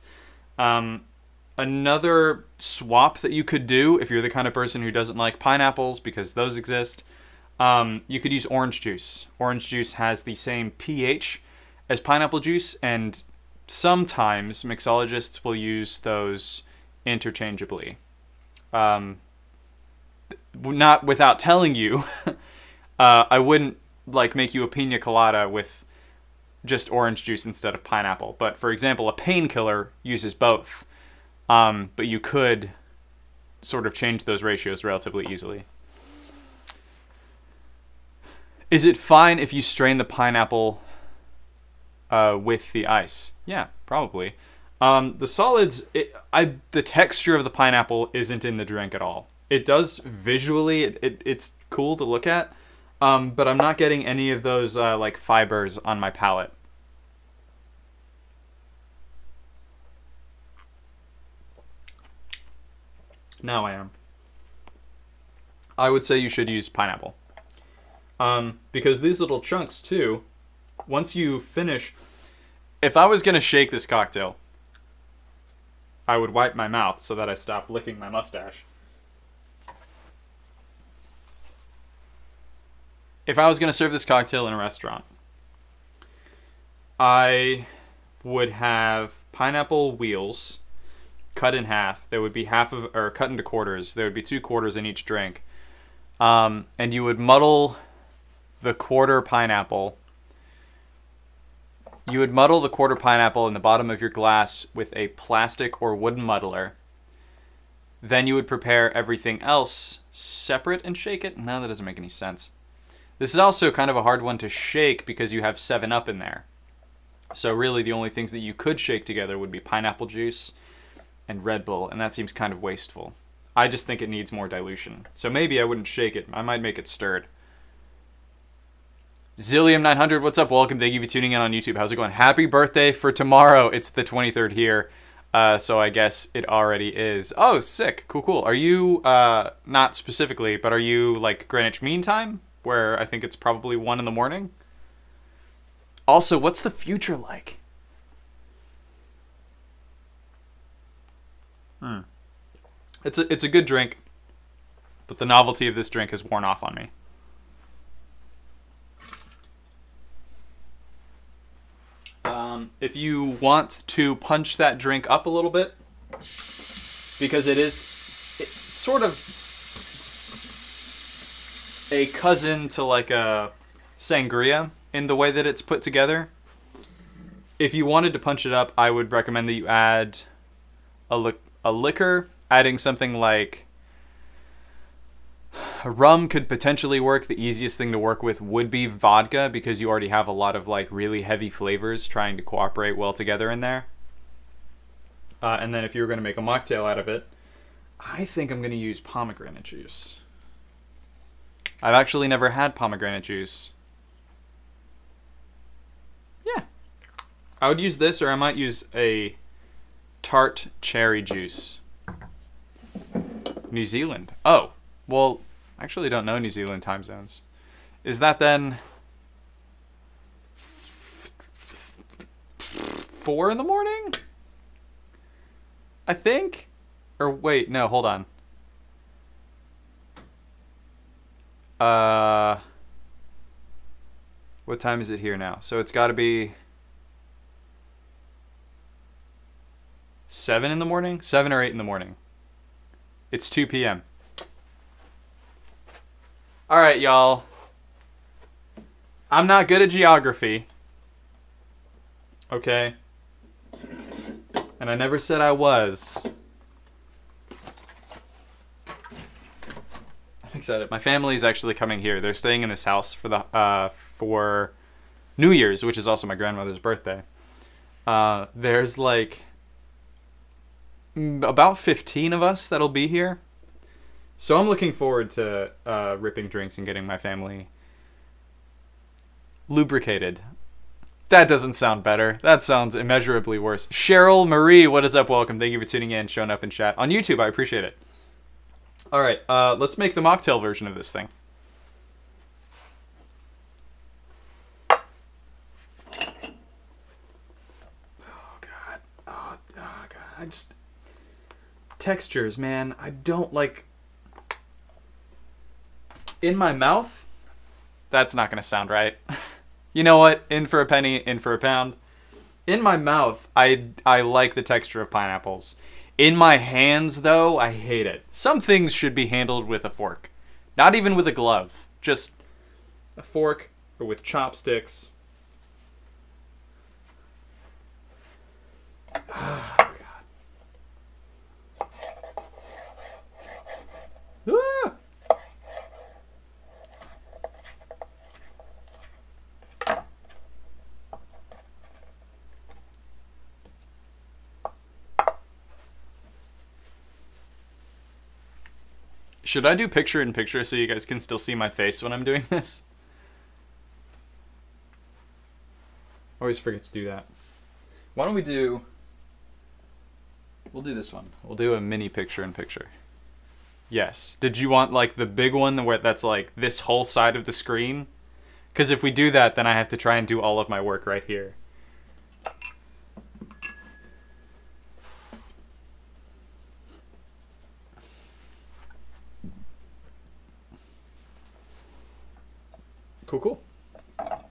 Another swap that you could do if you're the kind of person who doesn't like pineapples, because those exist, you could use orange juice. Orange juice has the same pH as pineapple juice, and sometimes mixologists will use those interchangeably. Not without telling you, I wouldn't like make you a pina colada with just orange juice instead of pineapple. But for example, a painkiller uses both. But you could sort of change those ratios relatively easily. Is it fine if you strain the pineapple with the ice? Yeah, probably. The solids, the texture of the pineapple isn't in the drink at all. It does visually, it's cool to look at, but I'm not getting any of those like fibers on my palate. Now I am. I would say you should use pineapple. Because these little chunks too, once you finish, if I was going to shake this cocktail, I would wipe my mouth so that I stop licking my mustache. If I was going to serve this cocktail in a restaurant, I would have pineapple wheels cut in half. There would be cut into quarters. There would be 2 quarters in each drink. And you would muddle the quarter pineapple. You would muddle the quarter pineapple in the bottom of your glass with a plastic or wooden muddler. Then you would prepare everything else separate and shake it. No, that doesn't make any sense. This is also kind of a hard one to shake because you have 7-Up in there. So really the only things that you could shake together would be pineapple juice and Red Bull, and that seems kind of wasteful. I just think it needs more dilution. So maybe I wouldn't shake it. I might make it stirred. Zillium900, what's up? Welcome. Thank you for tuning in on YouTube. How's it going? Happy birthday for tomorrow. It's the 23rd here, so I guess it already is. Oh, sick. Cool. Are you, not specifically, but are you like Greenwich Mean Time, where I think it's probably 1 in the morning? Also, what's the future like? It's a good drink, but the novelty of this drink has worn off on me. If you want to punch that drink up a little bit, because it's sort of a cousin to like a sangria in the way that it's put together. If you wanted to punch it up, I would recommend that you add a liquor. Adding something like rum could potentially work. The easiest thing to work with would be vodka because you already have a lot of like really heavy flavors trying to cooperate well together in there. And then if you were going to make a mocktail out of it, I think I'm going to use pomegranate juice. I've actually never had pomegranate juice. Yeah. I would use this, or I might use a tart cherry juice. New Zealand. Oh, well, I actually don't know New Zealand time zones. Is that then 4 in the morning? I think? Or wait, no, hold on. What time is it here now? So it's got to be 7 in the morning? 7 or 8 in the morning. It's 2 p.m. All right, y'all. I'm not good at geography. Okay? And I never said I was. I'm excited. My family is actually coming here. They're staying in this house for New Year's, which is also my grandmother's birthday. There's like about 15 of us that'll be here. So I'm looking forward to ripping drinks and getting my family lubricated. That doesn't sound better. That sounds immeasurably worse. Cheryl Marie, what is up? Welcome. Thank you for tuning in, showing up in chat. On YouTube, I appreciate it. All right, let's make the mocktail version of this thing. Oh, God. Oh, God. I just... Textures, man. I don't like... In my mouth? That's not going to sound right. You know what? In for a penny, in for a pound. In my mouth, I like the texture of pineapples. In my hands, though, I hate it. Some things should be handled with a fork. Not even with a glove. Just a fork or with chopsticks. Oh, God. Ah! Should I do picture-in-picture so you guys can still see my face when I'm doing this? I always forget to do that. Why don't we do... We'll do this one. We'll do a mini picture-in-picture. Yes. Did you want, like, the big one where that's, like, this whole side of the screen? Because if we do that, then I have to try and do all of my work right here. Cool, cool. Oh,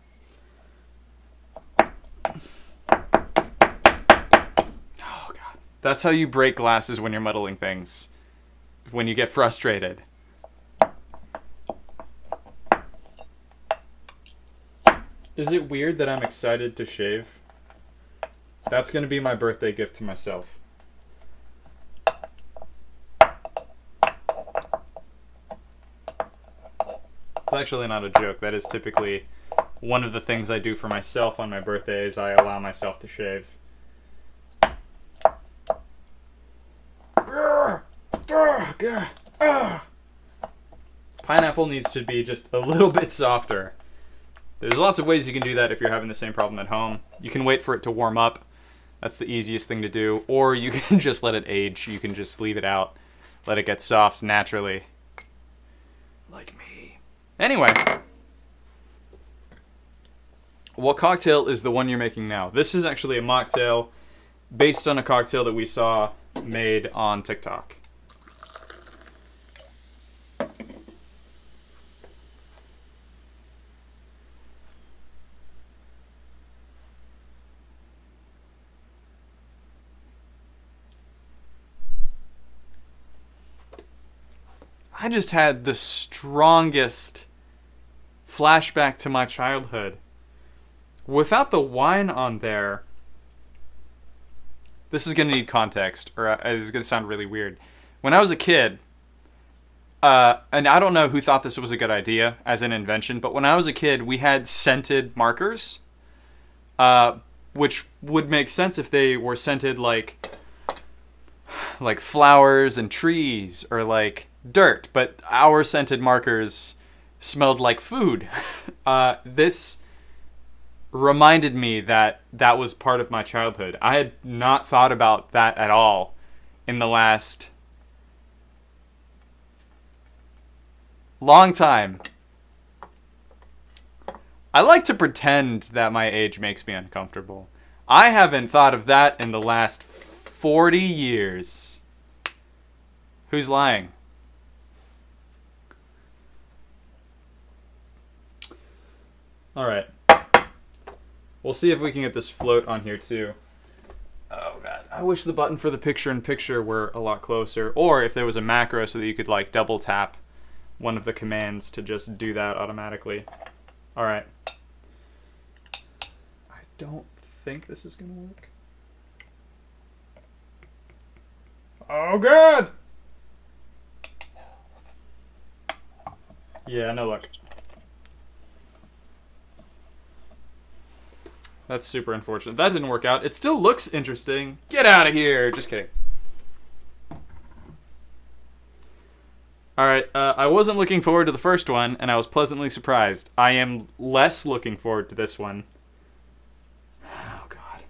God. That's how you break glasses when you're muddling things. When you get frustrated. Is it weird that I'm excited to shave? That's going to be my birthday gift to myself. It's actually not a joke. That is typically one of the things I do for myself on my birthday is I allow myself to shave. Pineapple needs to be just a little bit softer. There's lots of ways you can do that if you're having the same problem at home. You can wait for it to warm up. That's the easiest thing to do. Or you can just let it age. You can just leave it out. Let it get soft naturally. Like me. Anyway, what cocktail is the one you're making now? This is actually a mocktail based on a cocktail that we saw made on TikTok. I just had the strongest flashback to my childhood. Without the wine on there, this is going to need context, or this is going to sound really weird. When I was a kid, and I don't know who thought this was a good idea as an invention, but when I was a kid, we had scented markers, which would make sense if they were scented like flowers and trees, or like dirt, but our scented markers smelled like food. This reminded me that that was part of my childhood. I had not thought about that at all in the last long time. I like to pretend that my age makes me uncomfortable. I haven't thought of that in the last 40 years. Who's lying? Alright. We'll see if we can get this float on here too. Oh god. I wish the button for the picture-in-picture were a lot closer. Or if there was a macro so that you could like double tap one of the commands to just do that automatically. Alright. I don't think this is gonna work. Oh god! Yeah, no luck. That's super unfortunate. That didn't work out. It still looks interesting. Get out of here! Just kidding. Alright, I wasn't looking forward to the first one, and I was pleasantly surprised. I am less looking forward to this one. Oh, God.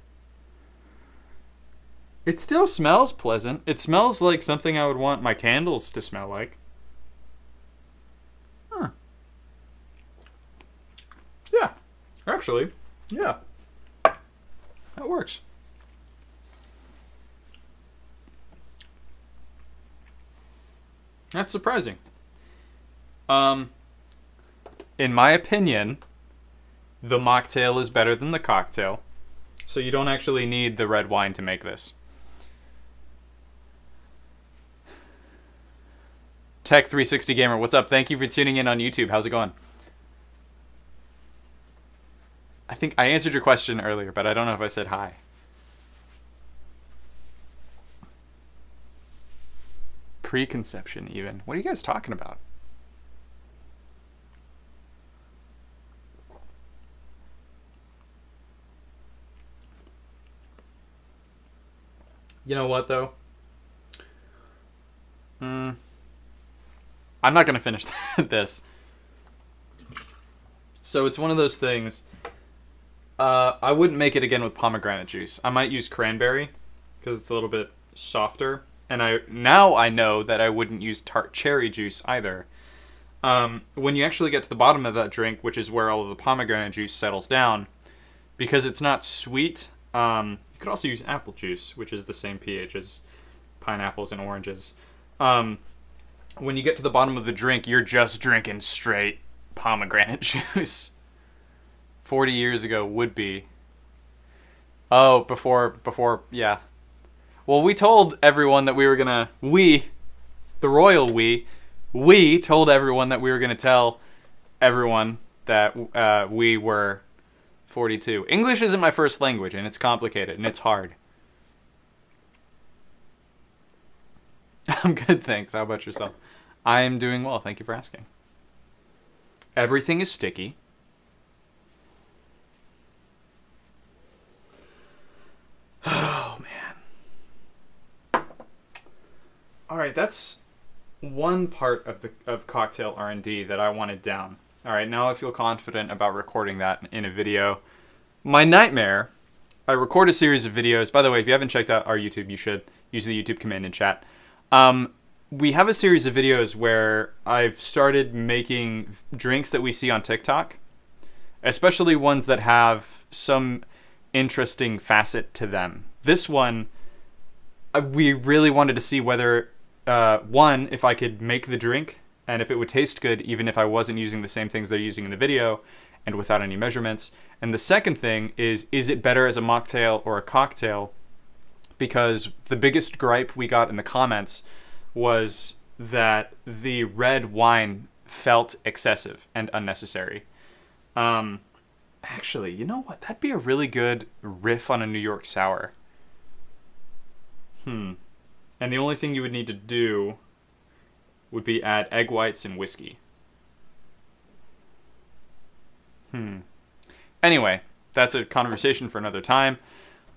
It still smells pleasant. It smells like something I would want my candles to smell like. Huh. Yeah. Actually, yeah. That works. That's surprising. In my opinion, the mocktail is better than the cocktail. So you don't actually need the red wine to make this. Tech360 Gamer, what's up? Thank you for tuning in on YouTube. How's it going? I think I answered your question earlier, but I don't know if I said hi. Preconception, even. What are you guys talking about? You know what, though? I'm not going to finish this. So it's one of those things. I wouldn't make it again with pomegranate juice. I might use cranberry because it's a little bit softer. And now I know that I wouldn't use tart cherry juice either. When you actually get to the bottom of that drink, which is where all of the pomegranate juice settles down, because it's not sweet, you could also use apple juice, which is the same pH as pineapples and oranges. When you get to the bottom of the drink, you're just drinking straight pomegranate juice. 40 years ago would be. Oh, before, yeah. Well, we told everyone that we were gonna, the royal we told everyone that we were gonna tell everyone that we were 42. English isn't my first language, and it's complicated, and it's hard. I'm good, thanks. How about yourself? I am doing well, thank you for asking. Everything is sticky. Oh, man. Alright, that's one part of cocktail R&D that I wanted down. Alright, now I feel confident about recording that in a video. My nightmare, I record a series of videos. By the way, if you haven't checked out our YouTube, you should use the YouTube command in chat. We have a series of videos where I've started making drinks that we see on TikTok, especially ones that have some interesting facet to them. This one, we really wanted to see whether, one, if I could make the drink and if it would taste good even if I wasn't using the same things they're using in the video and without any measurements. And the second thing is it better as a mocktail or a cocktail? Because the biggest gripe we got in the comments was that the red wine felt excessive and unnecessary. Actually, you know what? That'd be a really good riff on a New York sour. And the only thing you would need to do would be add egg whites and whiskey. Anyway, that's a conversation for another time.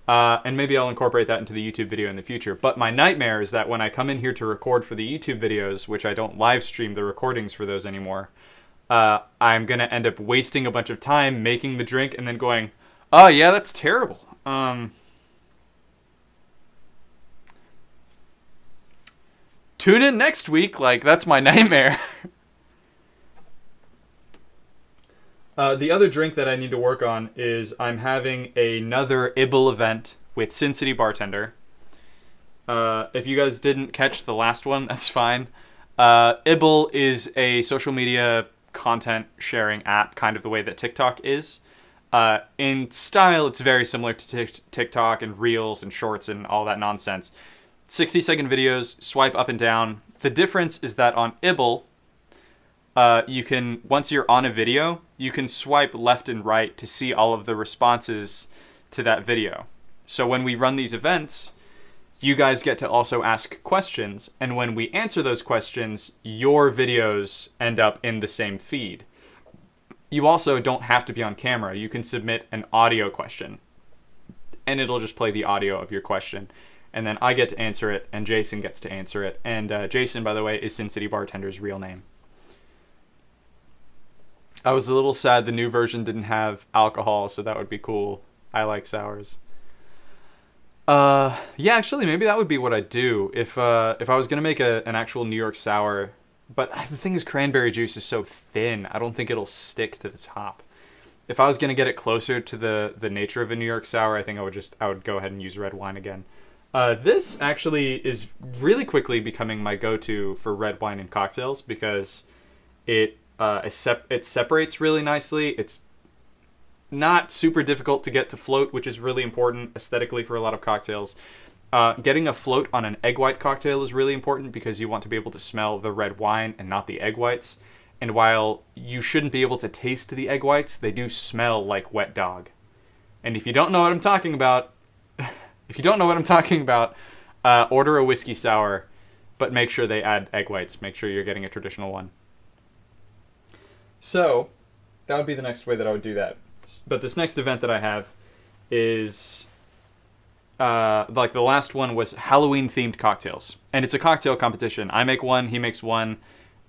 And maybe I'll incorporate that into the YouTube video in the future. But my nightmare is that when I come in here to record for the YouTube videos, which I don't live stream the recordings for those anymore, I'm going to end up wasting a bunch of time making the drink and then going, oh, yeah, that's terrible. Tune in next week. Like, that's my nightmare. The other drink that I need to work on is I'm having another Ibble event with Sin City Bartender. If you guys didn't catch the last one, that's fine. Ibble is a social media content sharing app, kind of the way that TikTok is. In style, it's very similar to TikTok and Reels and Shorts and all that nonsense. 60-second videos, swipe up and down. The difference is that on Ibble, you can, once you're on a video, you can swipe left and right to see all of the responses to that video. So when we run these events, you guys get to also ask questions, and when we answer those questions, your videos end up in the same feed. You also don't have to be on camera. You can submit an audio question, and it'll just play the audio of your question. And then I get to answer it, and Jason gets to answer it. And Jason, by the way, is Sin City Bartender's real name. I was a little sad the new version didn't have alcohol, so that would be cool. I like sours. Yeah, actually, maybe that would be what I'd do if I was gonna make an actual New York sour. But the thing is, cranberry juice is so thin. I don't think it'll stick to the top. If I was gonna get it closer to the nature of a New York sour, I think I would go ahead and use red wine again. This actually is really quickly becoming my go-to for red wine in cocktails because it separates really nicely. It's not super difficult to get to float, which is really important aesthetically for a lot of cocktails. Getting a float on an egg white cocktail is really important because you want to be able to smell the red wine and not the egg whites. And while you shouldn't be able to taste the egg whites, they do smell like wet dog. And if you don't know what I'm talking about, order a whiskey sour, but make sure they add egg whites. Make sure you're getting a traditional one. So, that would be the next way that I would do that. But this next event that I have is, like the last one was Halloween-themed cocktails. And it's a cocktail competition. I make one, he makes one,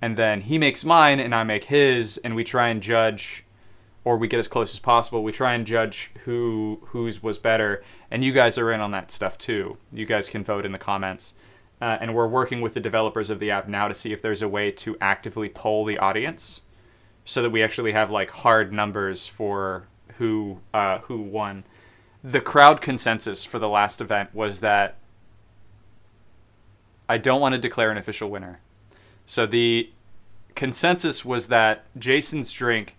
and then he makes mine, and I make his, and we try and judge, or we get as close as possible. We try and judge whose was better, and you guys are in on that stuff too. You guys can vote in the comments. And we're working with the developers of the app now to see if there's a way to actively poll the audience so that we actually have like hard numbers for who won. The crowd consensus for the last event was that I don't want to declare an official winner. So the consensus was that Jason's drink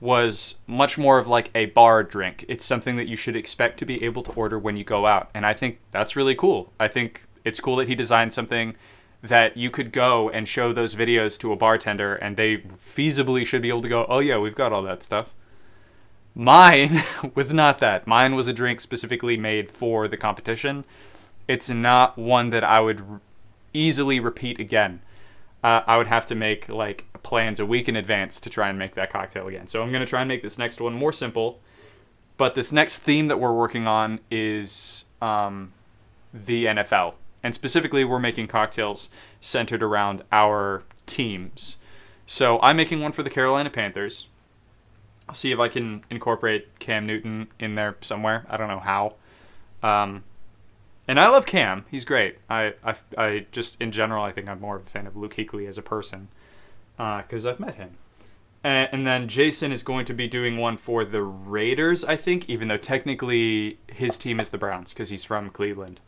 was much more of like a bar drink. It's something that you should expect to be able to order when you go out. And I think that's really cool. I think it's cool that he designed something that you could go and show those videos to a bartender and they feasibly should be able to go, oh yeah, we've got all that stuff. Mine was not that. Mine was a drink specifically made for the competition. It's not one that I would easily repeat again. I would have to make like plans a week in advance to try and make that cocktail again. So I'm going to try and make this next one more simple. But this next theme that we're working on is the NFL. And specifically, we're making cocktails centered around our teams. So I'm making one for the Carolina Panthers. I'll see if I can incorporate Cam Newton in there somewhere. I don't know how. And I love Cam. He's great. I just, in general, I think I'm more of a fan of Luke Kuechly as a person because I've met him. And then Jason is going to be doing one for the Raiders, I think, even though technically his team is the Browns because he's from Cleveland.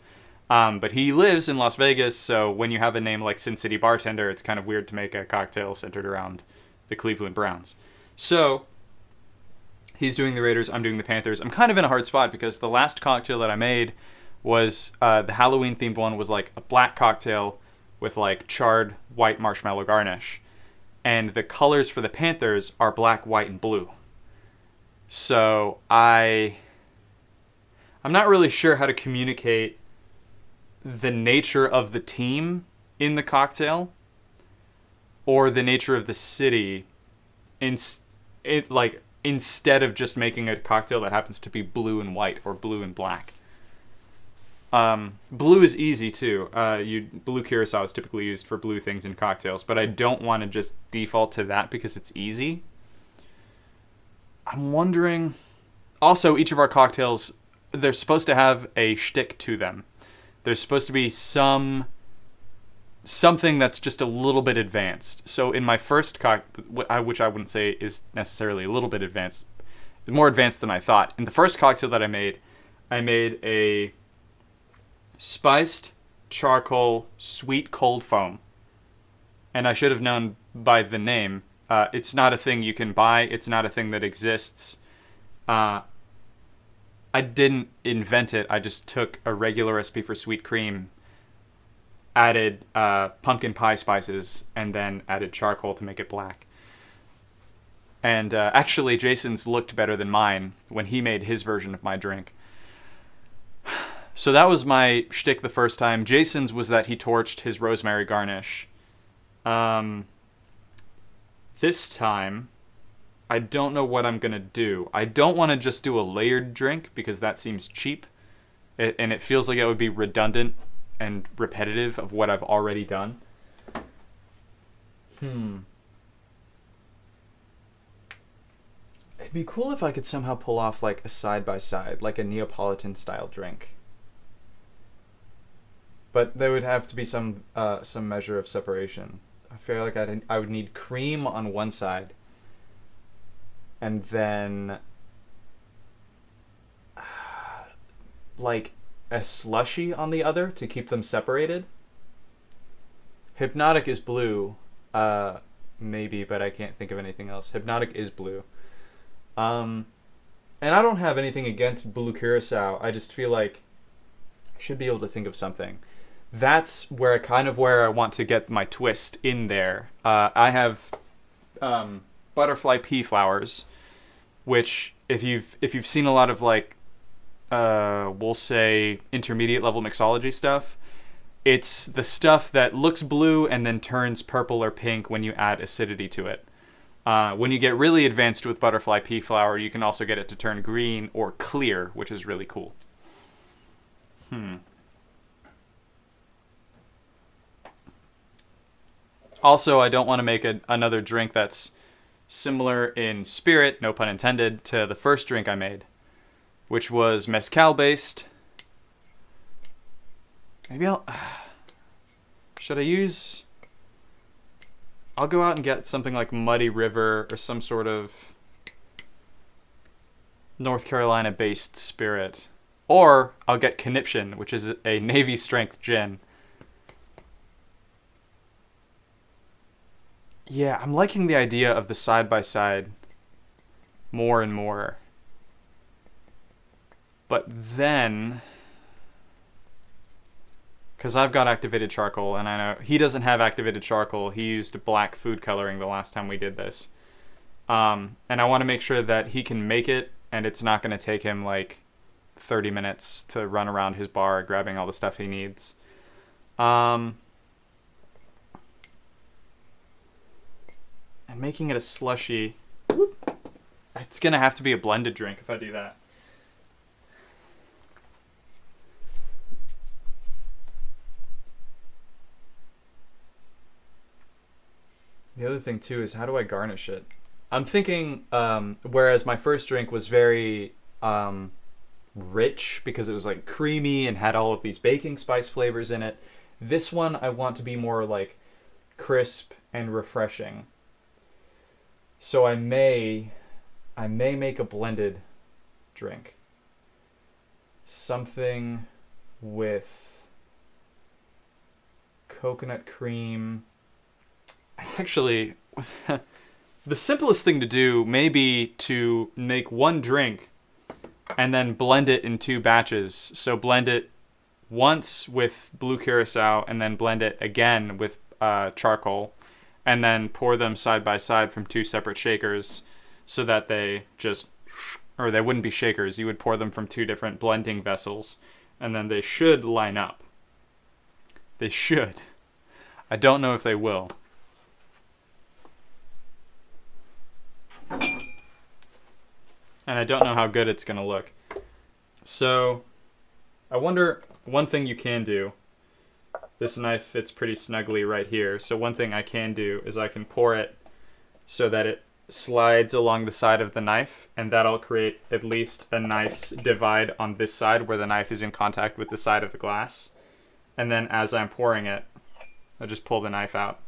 But he lives in Las Vegas, so when you have a name like Sin City Bartender, it's kind of weird to make a cocktail centered around the Cleveland Browns. So he's doing the Raiders, I'm doing the Panthers. I'm kind of in a hard spot because the last cocktail that I made was the Halloween-themed one was like a black cocktail with like charred white marshmallow garnish. And the colors for the Panthers are black, white, and blue. So I'm not really sure how to communicate the nature of the team in the cocktail or the nature of the city instead of just making a cocktail that happens to be blue and white or blue and black. Blue is easy too. Blue curacao is typically used for blue things in cocktails, but I don't want to just default to that because it's easy. I'm wondering. Also, each of our cocktails, they're supposed to have a shtick to them. There's supposed to be something that's just a little bit advanced. So in my first which I wouldn't say is necessarily a little bit advanced, more advanced than I thought. In the first cocktail that I made a spiced charcoal sweet cold foam. And I should have known by the name. It's not a thing you can buy. It's not a thing that exists. I didn't invent it. I just took a regular recipe for sweet cream, added pumpkin pie spices, and then added charcoal to make it black. And actually, Jason's looked better than mine when he made his version of my drink. So that was my shtick the first time. Jason's was that he torched his rosemary garnish. This time, I don't know what I'm going to do. I don't want to just do a layered drink because that seems cheap. And it feels like it would be redundant and repetitive of what I've already done. It'd be cool if I could somehow pull off like a side-by-side, like a Neapolitan-style drink. But there would have to be some measure of separation. I feel like I would need cream on one side, and then like a slushy on the other to keep them separated. Hypnotic is blue, maybe, but I can't think of anything else. Hypnotic is blue. And I don't have anything against blue curacao. I just feel like I should be able to think of something. That's where I want to get my twist in there. I have butterfly pea flowers, which if you've seen a lot of like we'll say intermediate level mixology stuff, it's the stuff that looks blue and then turns purple or pink when you add acidity to it. When you get really advanced with butterfly pea flower, you can also get it to turn green or clear, which is really cool. Also, I don't want to make another drink that's similar in spirit, no pun intended, to the first drink I made, which was mezcal based. Maybe should I use... I'll go out and get something like Muddy River or some sort of North Carolina based spirit. Or I'll get Conniption, which is a Navy strength gin. Yeah, I'm liking the idea of the side-by-side more and more. But then, because I've got activated charcoal, and I know he doesn't have activated charcoal. He used black food coloring the last time we did this. And I want to make sure that he can make it, and it's not going to take him like 30 minutes to run around his bar grabbing all the stuff he needs. And making it a slushy, it's going to have to be a blended drink if I do that. The other thing too is, how do I garnish it? I'm thinking, whereas my first drink was very rich because it was like creamy and had all of these baking spice flavors in it, this one I want to be more like crisp and refreshing. So I may make a blended drink. Something with coconut cream. Actually, the simplest thing to do may be to make one drink and then blend it in two batches. So blend it once with blue curacao and then blend it again with charcoal, and then pour them side by side from two separate shakers so that they wouldn't be shakers. You would pour them from two different blending vessels, and then they should line up. They should. I don't know if they will. And I don't know how good it's going to look. So, I wonder one thing you can do, this knife fits pretty snugly right here. So one thing I can do is I can pour it so that it slides along the side of the knife, and that'll create at least a nice divide on this side where the knife is in contact with the side of the glass. And then as I'm pouring it, I'll just pull the knife out.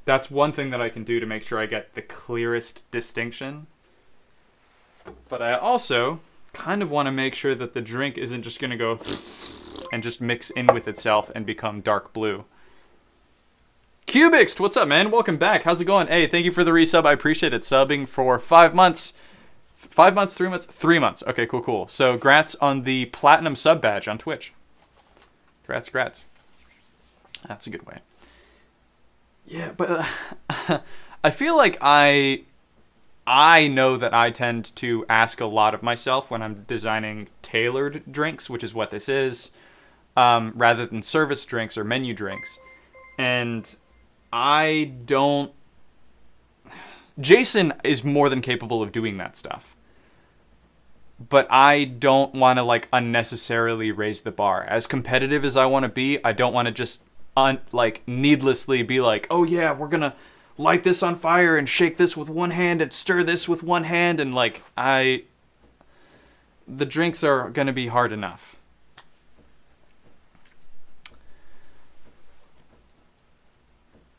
That's one thing that I can do to make sure I get the clearest distinction. But I also kind of want to make sure that the drink isn't just going to go and just mix in with itself and become dark blue. Cubixed, what's up, man? Welcome back. How's it going? Hey, thank you for the resub. I appreciate it. Subbing for 5 months. 5 months, 3 months? 3 months. Okay, cool. So, grats on the platinum sub badge on Twitch. Grats. That's a good way. Yeah, but I feel like I know that I tend to ask a lot of myself when I'm designing tailored drinks, which is what this is, rather than service drinks or menu drinks. And Jason is more than capable of doing that stuff. But I don't want to, like, unnecessarily raise the bar. As competitive as I want to be, I don't want to just, needlessly be like, oh yeah, we're going to light this on fire and shake this with one hand and stir this with one hand. And, the drinks are going to be hard enough.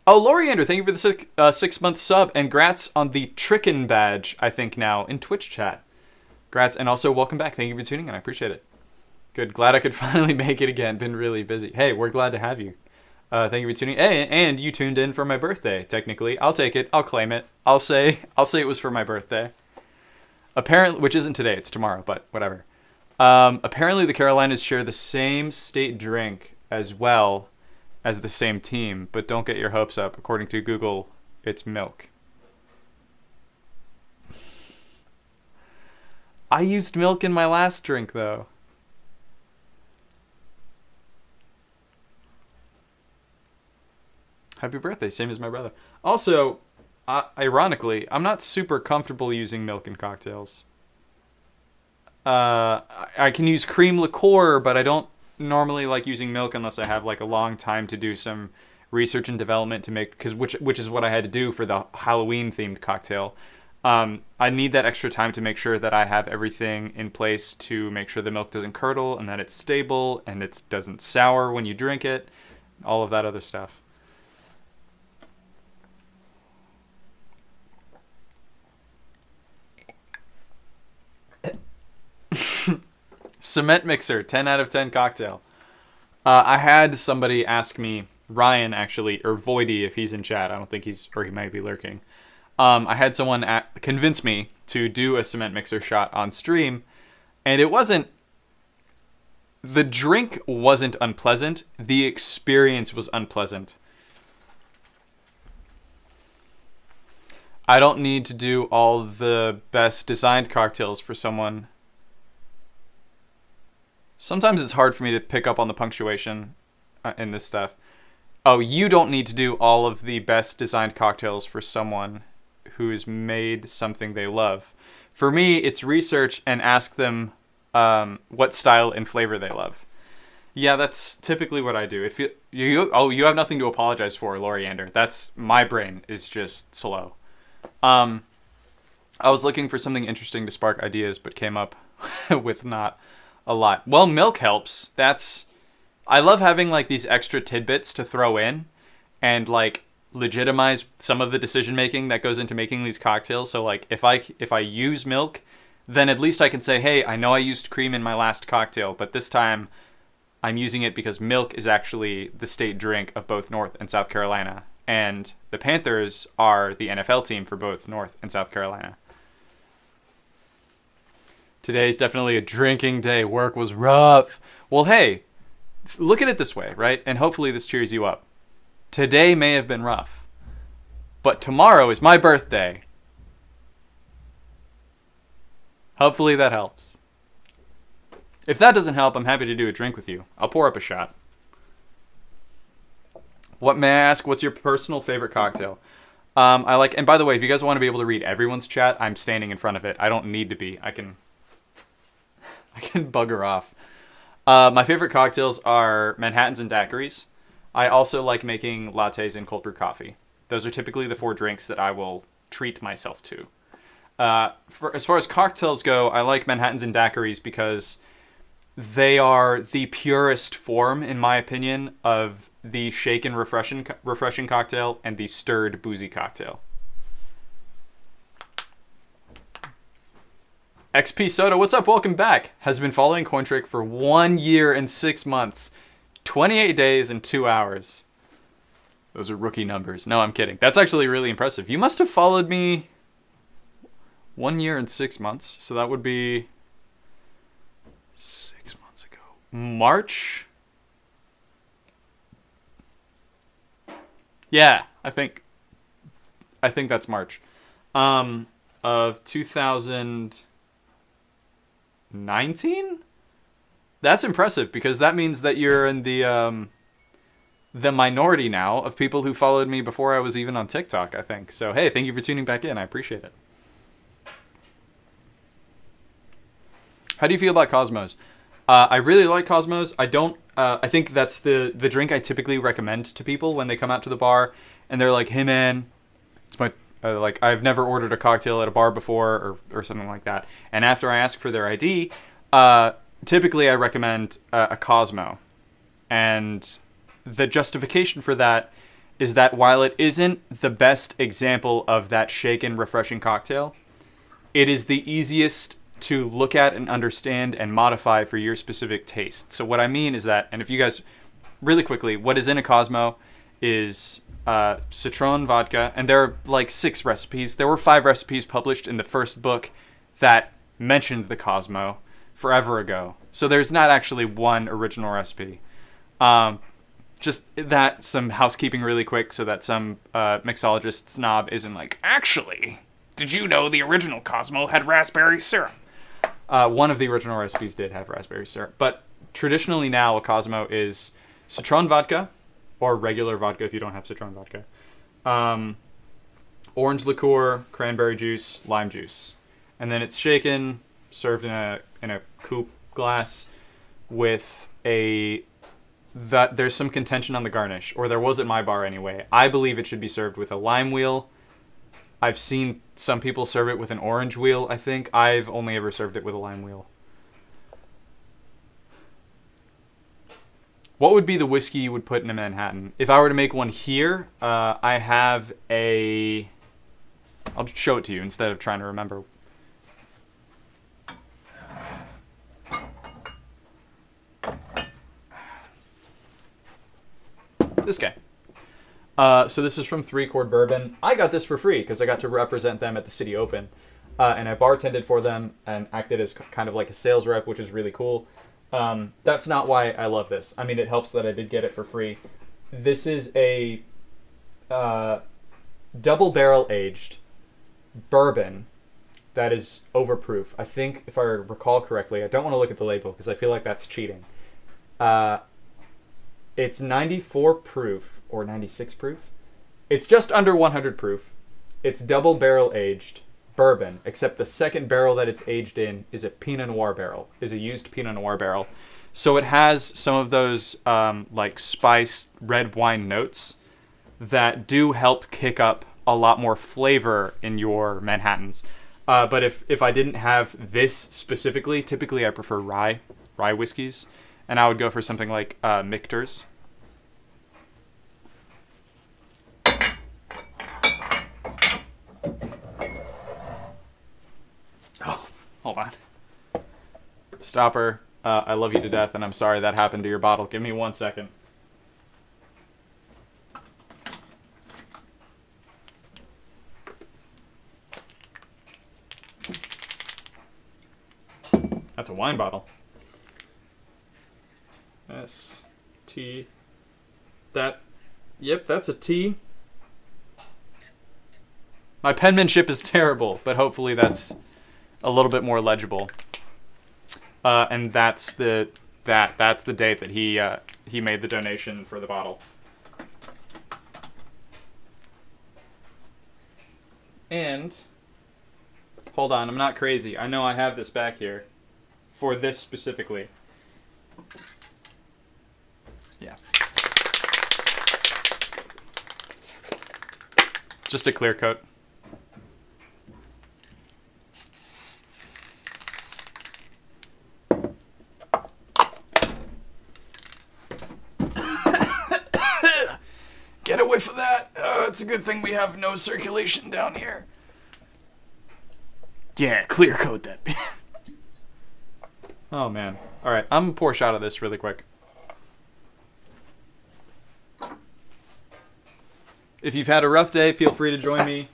Oh, Loriander, thank you for the 6-month sub, and grats on the Trickin' badge, I think now, in Twitch chat. Grats, and also welcome back. Thank you for tuning in. I appreciate it. Good. Glad I could finally make it again. Been really busy. Hey, we're glad to have you. Thank you for tuning in. Hey, and you tuned in for my birthday, technically. I'll take it. I'll claim it. I'll say it was for my birthday. Apparently, which isn't today. It's tomorrow, but whatever. Apparently, the Carolinas share the same state drink as well as the same team, but don't get your hopes up. According to Google, it's milk. I used milk in my last drink, though. Happy birthday, same as my brother. Also, ironically, I'm not super comfortable using milk in cocktails. I can use cream liqueur, but I don't normally like using milk unless I have like a long time to do some research and development to make, which is what I had to do for the Halloween themed cocktail. I need that extra time to make sure that I have everything in place to make sure the milk doesn't curdle and that it's stable and it doesn't sour when you drink it, all of that other stuff. Cement mixer, 10 out of 10 cocktail. I had somebody ask me, Ryan actually, or Voidy if he's in chat. I don't think or he might be lurking. I had someone convince me to do a cement mixer shot on stream, and the drink wasn't unpleasant. The experience was unpleasant. I don't need to do all the best designed cocktails for someone. Sometimes it's hard for me to pick up on the punctuation in this stuff. Oh, you don't need to do all of the best designed cocktails for someone who's made something they love. For me, it's research and ask them what style and flavor they love. Yeah, that's typically what I do. You have nothing to apologize for, Loriander. That's my brain is just slow. I was looking for something interesting to spark ideas, but came up with not a lot. Well, milk helps. I love having like these extra tidbits to throw in and like legitimize some of the decision making that goes into making these cocktails. So like if I use milk, then at least I can say, hey, I know I used cream in my last cocktail, but this time I'm using it because milk is actually the state drink of both North and South Carolina. And the Panthers are the NFL team for both North and South Carolina. Today's definitely a drinking day. Work was rough. Well, hey, look at it this way, right? And hopefully this cheers you up. Today may have been rough, but tomorrow is my birthday. Hopefully that helps. If that doesn't help, I'm happy to do a drink with you. I'll pour up a shot. What may I ask? What's your personal favorite cocktail? And by the way, if you guys want to be able to read everyone's chat, I'm standing in front of it. I don't need to be. I can bugger off. My favorite cocktails are Manhattans and daiquiris. I also like making lattes and cold brew coffee. Those are typically the 4 drinks that I will treat myself to. As far as cocktails go, I like Manhattans and daiquiris because they are the purest form, in my opinion, of the shaken refreshing cocktail and the stirred boozy cocktail. XP Soda, what's up? Welcome back. Has been following Cointrick for 1 year and 6 months, 28 days and 2 hours. Those are rookie numbers. No, I'm kidding. That's actually really impressive. You must have followed me 1 year and 6 months. So that would be 6 months ago. March? Yeah, I think that's March. Of 2019? That's impressive because that means that you're in the minority now of people who followed me before I was even on TikTok, I think. So, hey, thank you for tuning back in. I appreciate it. How do you feel about Cosmos? I really like Cosmos. I think that's the drink I typically recommend to people when they come out to the bar and they're like, hey man, it's my, I've never ordered a cocktail at a bar before or something like that. And after I ask for their ID, typically I recommend a Cosmo. And the justification for that is that while it isn't the best example of that shaken, refreshing cocktail, it is the easiest to look at and understand and modify for your specific taste. So what I mean is that, and if you guys, really quickly, what is in a Cosmo is citron vodka, and there are like 6 recipes. There were 5 recipes published in the first book that mentioned the Cosmo forever ago. So there's not actually one original recipe. Just that, some housekeeping really quick so that some mixologist snob isn't like, actually, did you know the original Cosmo had raspberry syrup? One of the original recipes did have raspberry syrup. But traditionally now, a Cosmo is citron vodka, or regular vodka if you don't have citron vodka, orange liqueur, cranberry juice, lime juice. And then it's shaken, served in a coupe glass with there's some contention on the garnish, or there was at my bar anyway. I believe it should be served with a lime wheel. I've seen some people serve it with an orange wheel, I think. I've only ever served it with a lime wheel. What would be the whiskey you would put in a Manhattan? If I were to make one here, I have a... I'll just show it to you instead of trying to remember. This guy. So this is from 3 Chord Bourbon. I got this for free because I got to represent them at the City Open. And I bartended for them and acted as kind of like a sales rep, which is really cool. That's not why I love this. I mean, it helps that I did get it for free. This is a double barrel aged bourbon that is overproof. I think, if I recall correctly, I don't want to look at the label because I feel like that's cheating. It's 94 proof or 96 proof. It's just under 100 proof. It's double barrel aged bourbon, except the second barrel that it's aged in is a Pinot Noir barrel, is a used Pinot Noir barrel. So it has some of those like spiced red wine notes that do help kick up a lot more flavor in your Manhattans. But if I didn't have this specifically, typically I prefer rye whiskeys, and I would go for something like Michter's. Oh, hold on. Stopper, I love you to death, and I'm sorry that happened to your bottle. Give me 1 second. That's a wine bottle. S-T. Yep, that's a T. My penmanship is terrible, but hopefully that's a little bit more legible. And that's the date that he made the donation for the bottle. And hold on, I'm not crazy. I know I have this back here for this specifically. Yeah. Just a clear coat. Get away from that. It's a good thing we have no circulation down here. Yeah, clear coat that. Oh, man. All right, I'm going to pour a shot of this really quick. If you've had a rough day, feel free to join me.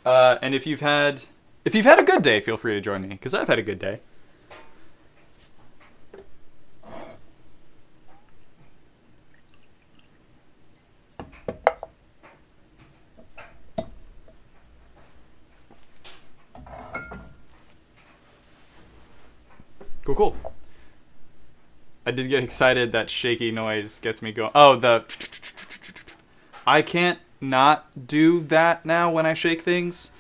And if you've had a good day, feel free to join me, because I've had a good day. Cool, cool. I did get excited. That shaky noise gets me going. Oh, I can't not do that now when I shake things.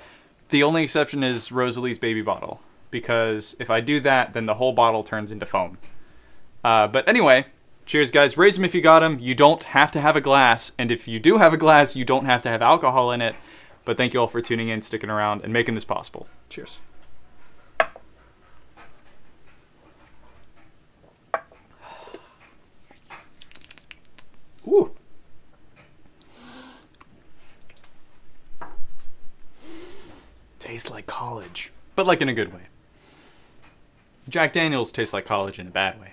The only exception is Rosalie's baby bottle, because if I do that, then the whole bottle turns into foam. But anyway, cheers, guys. Raise them if you got them. You don't have to have a glass, and if you do have a glass, you don't have to have alcohol in it. But thank you all for tuning in, sticking around, and making this possible. Cheers. Ooh. Tastes like college, but like in a good way. Jack Daniels tastes like college in a bad way.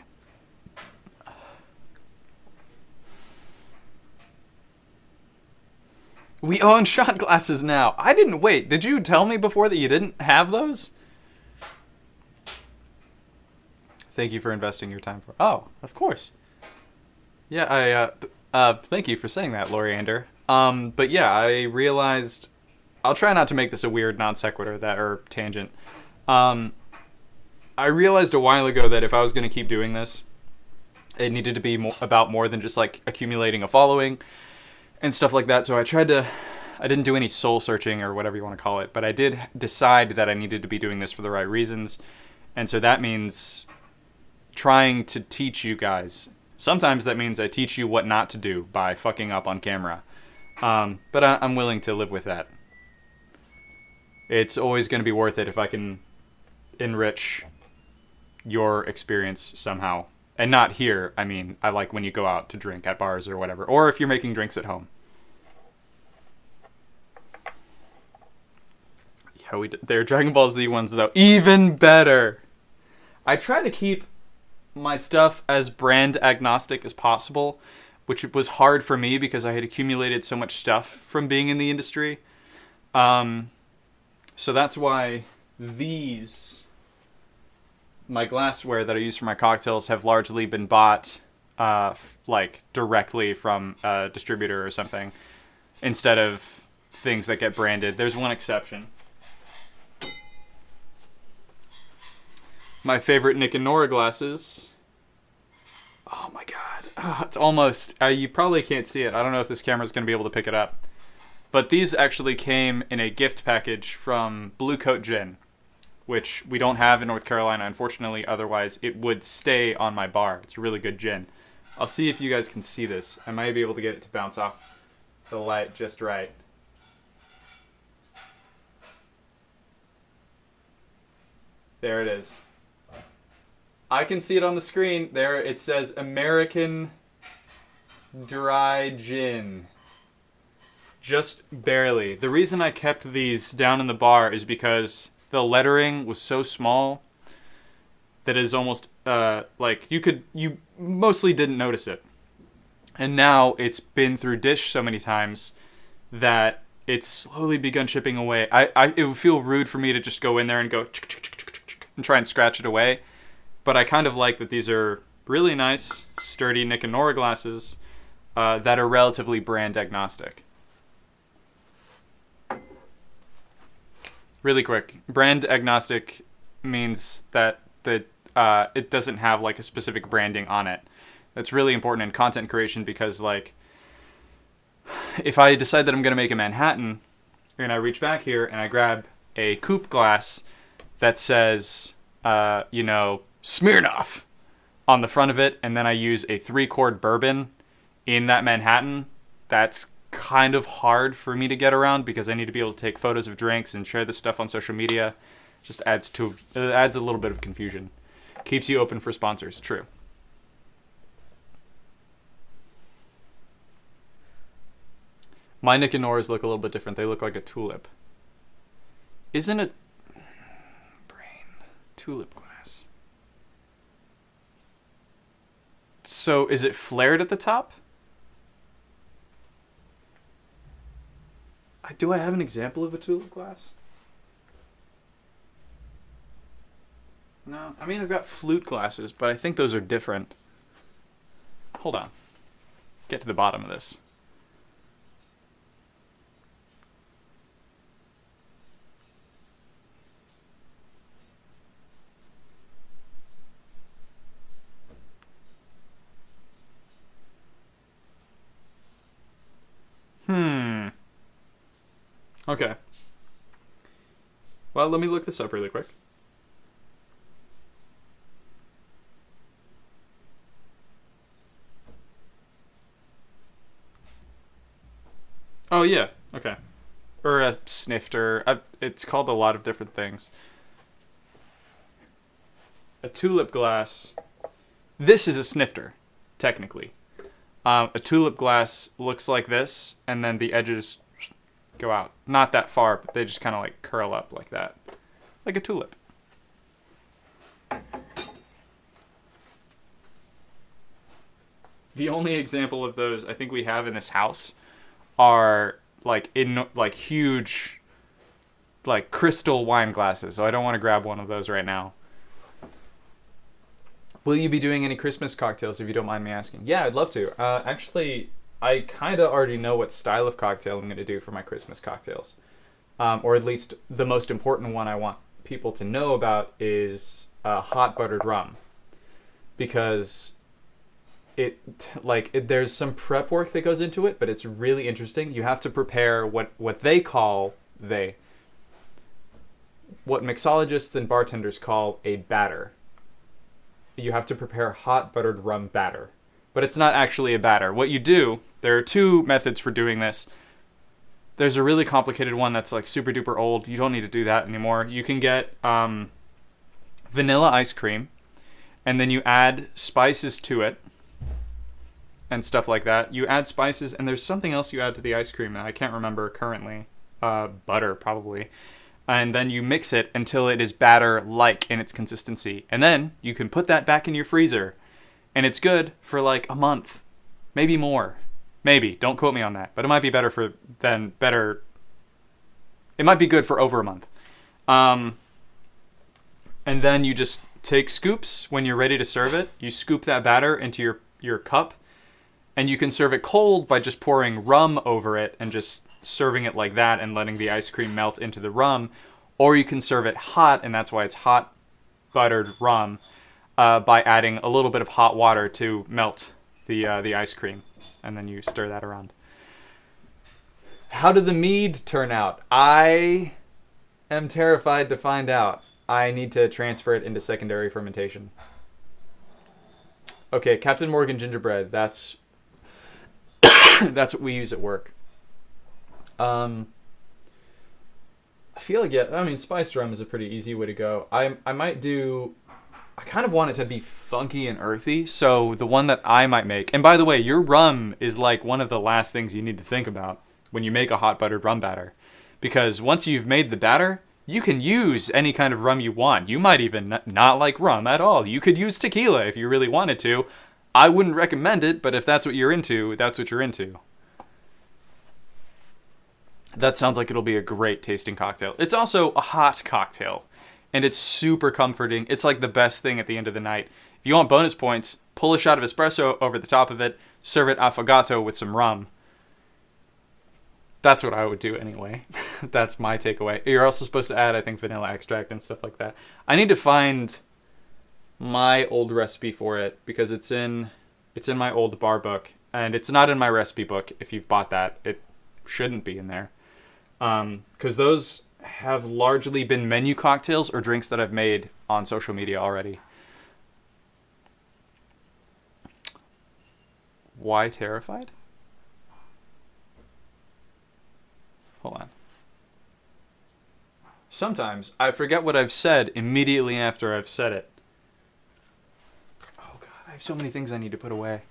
We own shot glasses now. I didn't wait. Did you tell me before that you didn't have those? Thank you for investing your time for. Oh, of course. Yeah, thank you for saying that, Loriander. But yeah, I realized, I'll try not to make this a weird non sequitur or tangent. I realized a while ago that if I was going to keep doing this, it needed to be about more than just like accumulating a following and stuff like that. So I didn't do any soul searching or whatever you want to call it, but I did decide that I needed to be doing this for the right reasons. And so that means trying to teach you guys. Sometimes that means I teach you what not to do by fucking up on camera. But I'm willing to live with that. It's always going to be worth it if I can enrich your experience somehow. And not here. I mean, I like when you go out to drink at bars or whatever. Or if you're making drinks at home. Yeah, they're Dragon Ball Z ones, though. Even better! I try to keep my stuff as brand agnostic as possible, which was hard for me because I had accumulated so much stuff from being in the industry. So that's why my glassware that I use for my cocktails have largely been bought like directly from a distributor or something, instead of things that get branded. There's one exception. My favorite Nick and Nora glasses. Oh my god. Oh, it's almost... you probably can't see it. I don't know if this camera's going to be able to pick it up. But these actually came in a gift package from Blue Coat Gin, which we don't have in North Carolina, unfortunately. Otherwise, it would stay on my bar. It's a really good gin. I'll see if you guys can see this. I might be able to get it to bounce off the light just right. There it is. I can see it on the screen. There it says American Dry Gin. Just barely. The reason I kept these down in the bar is because the lettering was so small that is almost like you mostly didn't notice it. And now it's been through dish so many times that it's slowly begun chipping away. It would feel rude for me to just go in there and go and try and scratch it away. But I kind of like that these are really nice, sturdy Nick and Nora glasses that are relatively brand agnostic. Really quick, brand agnostic means that it doesn't have like a specific branding on it. That's really important in content creation because like if I decide that I'm going to make a Manhattan and I reach back here and I grab a coupe glass that says, Smirnoff on the front of it, and then I use a 3-quart bourbon in that Manhattan. That's kind of hard for me to get around because I need to be able to take photos of drinks and share this stuff on social media. Just adds a little bit of confusion. Keeps you open for sponsors. True. My Nick and Nora's look a little bit different. They look like a tulip. Isn't it tulip glass? So is it flared at the top? Do I have an example of a tulip glass? No. I mean, I've got flute glasses, but I think those are different. Hold on. Get to the bottom of this. Okay. Well, let me look this up really quick. Oh, yeah. Okay. Or a snifter. It's called a lot of different things. A tulip glass. This is a snifter, technically. A tulip glass looks like this, and then the edges go out. Not that far, but they just kind of like curl up like that. Like a tulip. The only example of those I think we have in this house are like in like huge like crystal wine glasses. So I don't want to grab one of those right now. Will you be doing any Christmas cocktails if you don't mind me asking? Yeah, I'd love to. Actually, I kind of already know what style of cocktail I'm going to do for my Christmas cocktails. Or at least the most important one I want people to know about is hot buttered rum. Because there's some prep work that goes into it, but it's really interesting. You have to prepare what mixologists and bartenders call a batter. You have to prepare hot buttered rum batter. But it's not actually a batter. What you do, there are two methods for doing this. There's a really complicated one that's like super duper old. You don't need to do that anymore. You can get vanilla ice cream, and then you add spices to it and stuff like that. You add spices, and there's something else you add to the ice cream that I can't remember currently. Butter, probably. And then you mix it until it is batter-like in its consistency. And then you can put that back in your freezer. And it's good for like a month. Maybe more. Maybe. Don't quote me on that. But it might be it might be good for over a month. And then you just take scoops when you're ready to serve it. You scoop that batter into your cup. And you can serve it cold by just pouring rum over it and just serving it like that and letting the ice cream melt into the rum. Or you can serve it hot, and that's why it's hot buttered rum, by adding a little bit of hot water to melt the ice cream. And then you stir that around. How did the mead turn out? I am terrified to find out. I need to transfer it into secondary fermentation. Okay, Captain Morgan gingerbread. That's what we use at work. I feel like, yeah, I mean, spiced rum is a pretty easy way to go. I kind of want it to be funky and earthy, so the one that I might make, and by the way, your rum is like one of the last things you need to think about when you make a hot buttered rum batter. Because once you've made the batter, you can use any kind of rum you want. You might even not like rum at all. You could use tequila if you really wanted to. I wouldn't recommend it, but if that's what you're into, that's what you're into. That sounds like it'll be a great tasting cocktail. It's also a hot cocktail, and it's super comforting. It's like the best thing at the end of the night. If you want bonus points, pull a shot of espresso over the top of it, serve it affogato with some rum. That's what I would do anyway. That's my takeaway. You're also supposed to add, I think, vanilla extract and stuff like that. I need to find my old recipe for it because it's in my old bar book, and it's not in my recipe book. If you've bought that, it shouldn't be in there. Because those have largely been menu cocktails or drinks that I've made on social media already. Why terrified? Hold on. Sometimes I forget what I've said immediately after I've said it. Oh god, I have so many things I need to put away.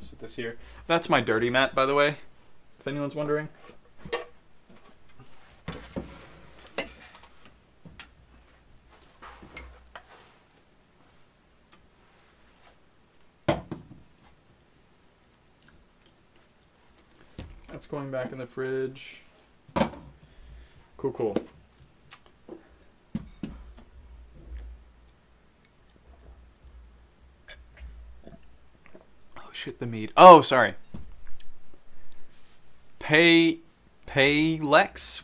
Sit this here. That's my dirty mat, by the way, if anyone's wondering. That's going back in the fridge. Cool, cool. Oh shit, the mead. Oh, sorry. Paylex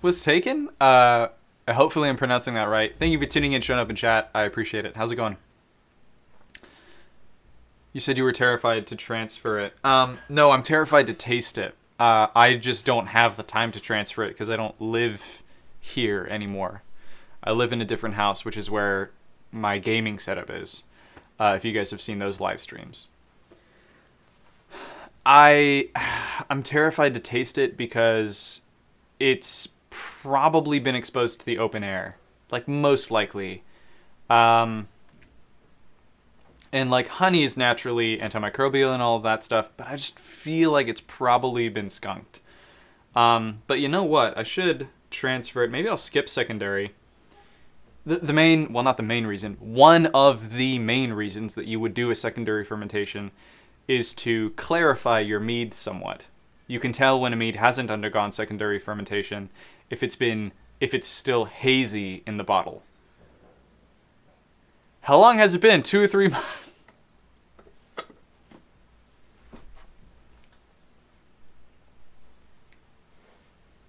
was taken. Hopefully I'm pronouncing that right. Thank you for tuning in, showing up in chat. I appreciate it. How's it going? You said you were terrified to transfer it. No, I'm terrified to taste it. I just don't have the time to transfer it because I don't live here anymore. I live in a different house, which is where my gaming setup is. If you guys have seen those live streams. I'm terrified to taste it because it's probably been exposed to the open air. Like, most likely. And, like, honey is naturally antimicrobial and all of that stuff, but I just feel like it's probably been skunked. But you know what? I should transfer it. Maybe I'll skip secondary. The main, well, not the main reason. One of the main reasons that you would do a secondary fermentation is to clarify your mead somewhat. You can tell when a mead hasn't undergone secondary fermentation if it's still hazy in the bottle. How long has it been? 2 or 3 months?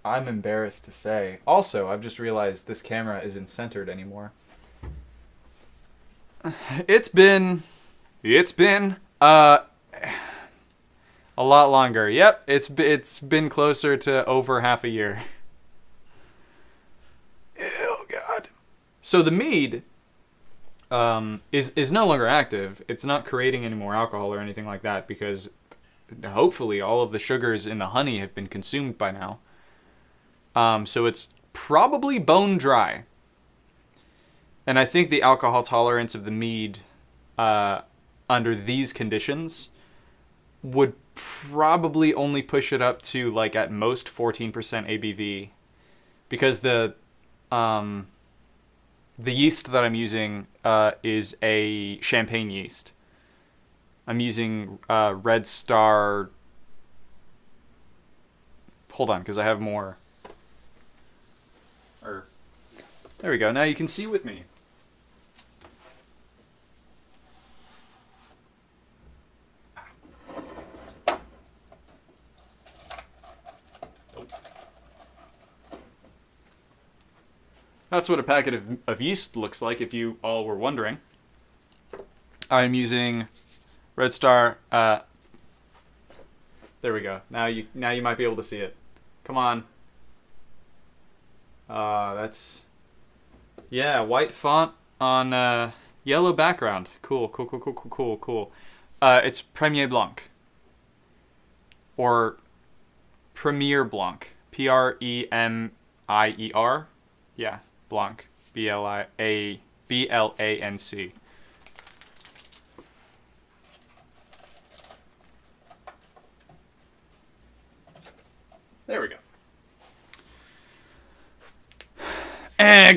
I'm embarrassed to say. Also, I've just realized this camera isn't centered anymore. It's been a lot longer. Yep, it's been closer to over half a year. Oh god. So the mead is no longer active. It's not creating any more alcohol or anything like that because hopefully all of the sugars in the honey have been consumed by now. So it's probably bone dry. And I think the alcohol tolerance of the mead under these conditions would probably only push it up to, like, at most 14% ABV. Because the yeast that I'm using is a champagne yeast. I'm using Red Star... Hold on, because I have more. There we go. Now you can see with me. That's what a packet of yeast looks like, if you all were wondering. I'm using Red Star. There we go. Now you might be able to see it. Come on. That's... Yeah, white font on yellow background. Cool. It's Premier Blanc. Or Premier Blanc. Premier. Yeah, Blanc. Blanc. There we go.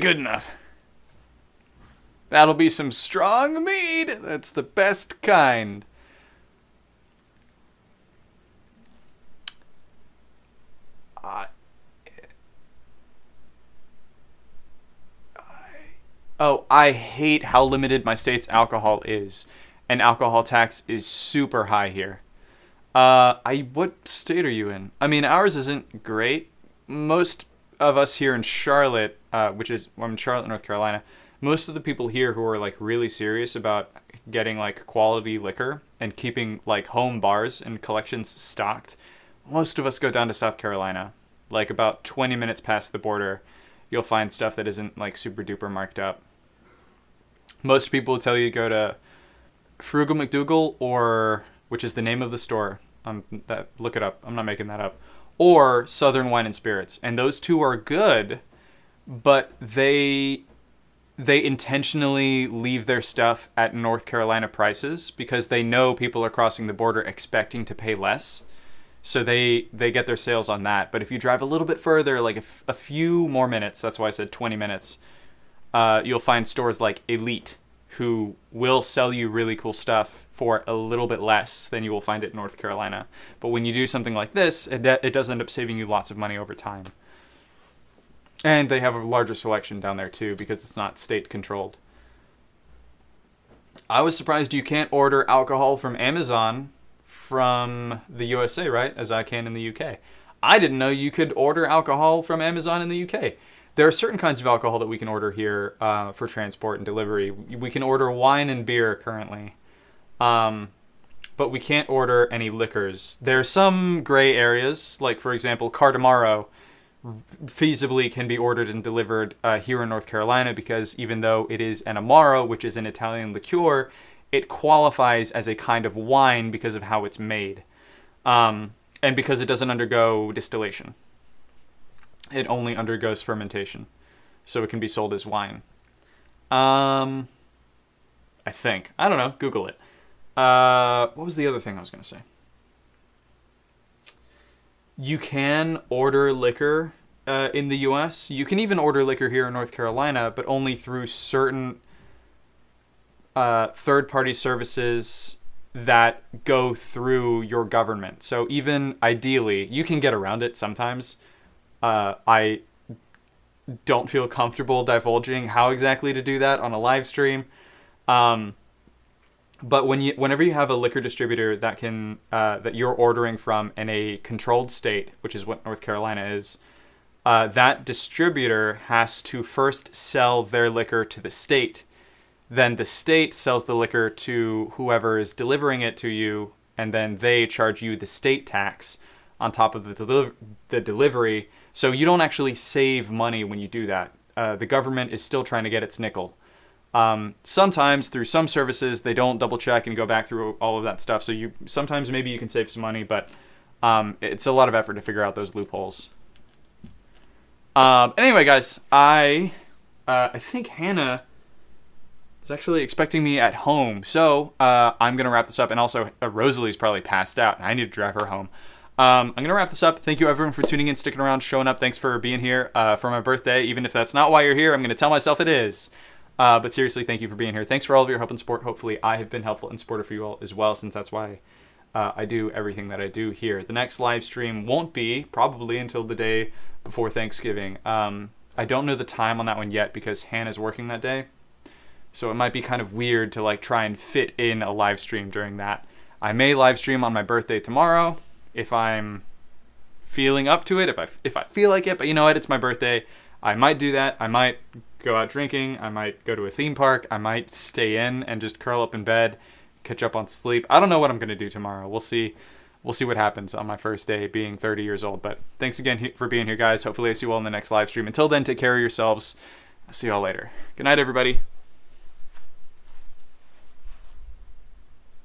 Good enough. That'll be some strong mead. That's the best kind. I hate how limited my state's alcohol is. And alcohol tax is super high here. What state are you in? I mean, ours isn't great. Most of us here in Charlotte, I'm in Charlotte, North Carolina, most of the people here who are, like, really serious about getting, like, quality liquor and keeping, like, home bars and collections stocked, most of us go down to South Carolina, like, about 20 minutes past the border. you'll find stuff that isn't like super duper marked up. Most people will tell you go to Frugal McDougal, or which is the name of the store. Look it up. I'm not making that up. Or Southern Wine and Spirits, and those two are good, but they intentionally leave their stuff at North Carolina prices because they know people are crossing the border expecting to pay less. So they get their sales on that. But if you drive a little bit further, like a few more minutes, that's why I said 20 minutes, you'll find stores like Elite who will sell you really cool stuff for a little bit less than you will find at North Carolina. But when you do something like this, it does end up saving you lots of money over time. And they have a larger selection down there too because it's not state controlled. I was surprised you can't order alcohol from Amazon from the USA, right? As I can in the UK. I didn't know you could order alcohol from Amazon in the UK. There are certain kinds of alcohol that we can order here for transport and delivery. We can order wine and beer currently. But we can't order any liquors. There are some gray areas, like for example, Cardamaro feasibly can be ordered and delivered here in North Carolina because even though it is an Amaro, which is an Italian liqueur, it qualifies as a kind of wine because of how it's made. And because it doesn't undergo distillation. It only undergoes fermentation. So it can be sold as wine. I think. I don't know. Google it. What was the other thing I was going to say? You can order liquor in the U.S. You can even order liquor here in North Carolina, but only through certain third-party services that go through your government. So even ideally, you can get around it sometimes. I don't feel comfortable divulging how exactly to do that on a live stream. But whenever you have a liquor distributor that can that you're ordering from in a controlled state, which is what North Carolina is, that distributor has to first sell their liquor to the state. Then the state sells the liquor to whoever is delivering it to you, and then they charge you the state tax on top of the delivery. So you don't actually save money when you do that. The government is still trying to get its nickel. Sometimes through some services they don't double check and go back through all of that stuff, so sometimes maybe you can save some money, but it's a lot of effort to figure out those loopholes. Anyway guys, I think Hannah is actually expecting me at home, so I'm gonna wrap this up. And also Rosalie's probably passed out and I need to drive her home. I'm gonna wrap this up. Thank you everyone for tuning in, sticking around, showing up. Thanks for being here for my birthday. Even if that's not why you're here, I'm gonna tell myself it is. But seriously, thank you for being here. Thanks for all of your help and support. Hopefully I have been helpful and supportive for you all as well, since that's why I do everything that I do here. The next live stream won't be probably until the day before Thanksgiving. I don't know the time on that one yet because Hannah's working that day. So it might be kind of weird to like try and fit in a live stream during that. I may live stream on my birthday tomorrow if I'm feeling up to it, if I feel like it. But you know what? It's my birthday. I might do that. I might go out drinking. I might go to a theme park. I might stay in and just curl up in bed, catch up on sleep. I don't know what I'm going to do tomorrow. We'll see. We'll see what happens on my first day being 30 years old. But thanks again for being here, guys. Hopefully I see you all in the next live stream. Until then, take care of yourselves. I'll see you all later. Good night, everybody.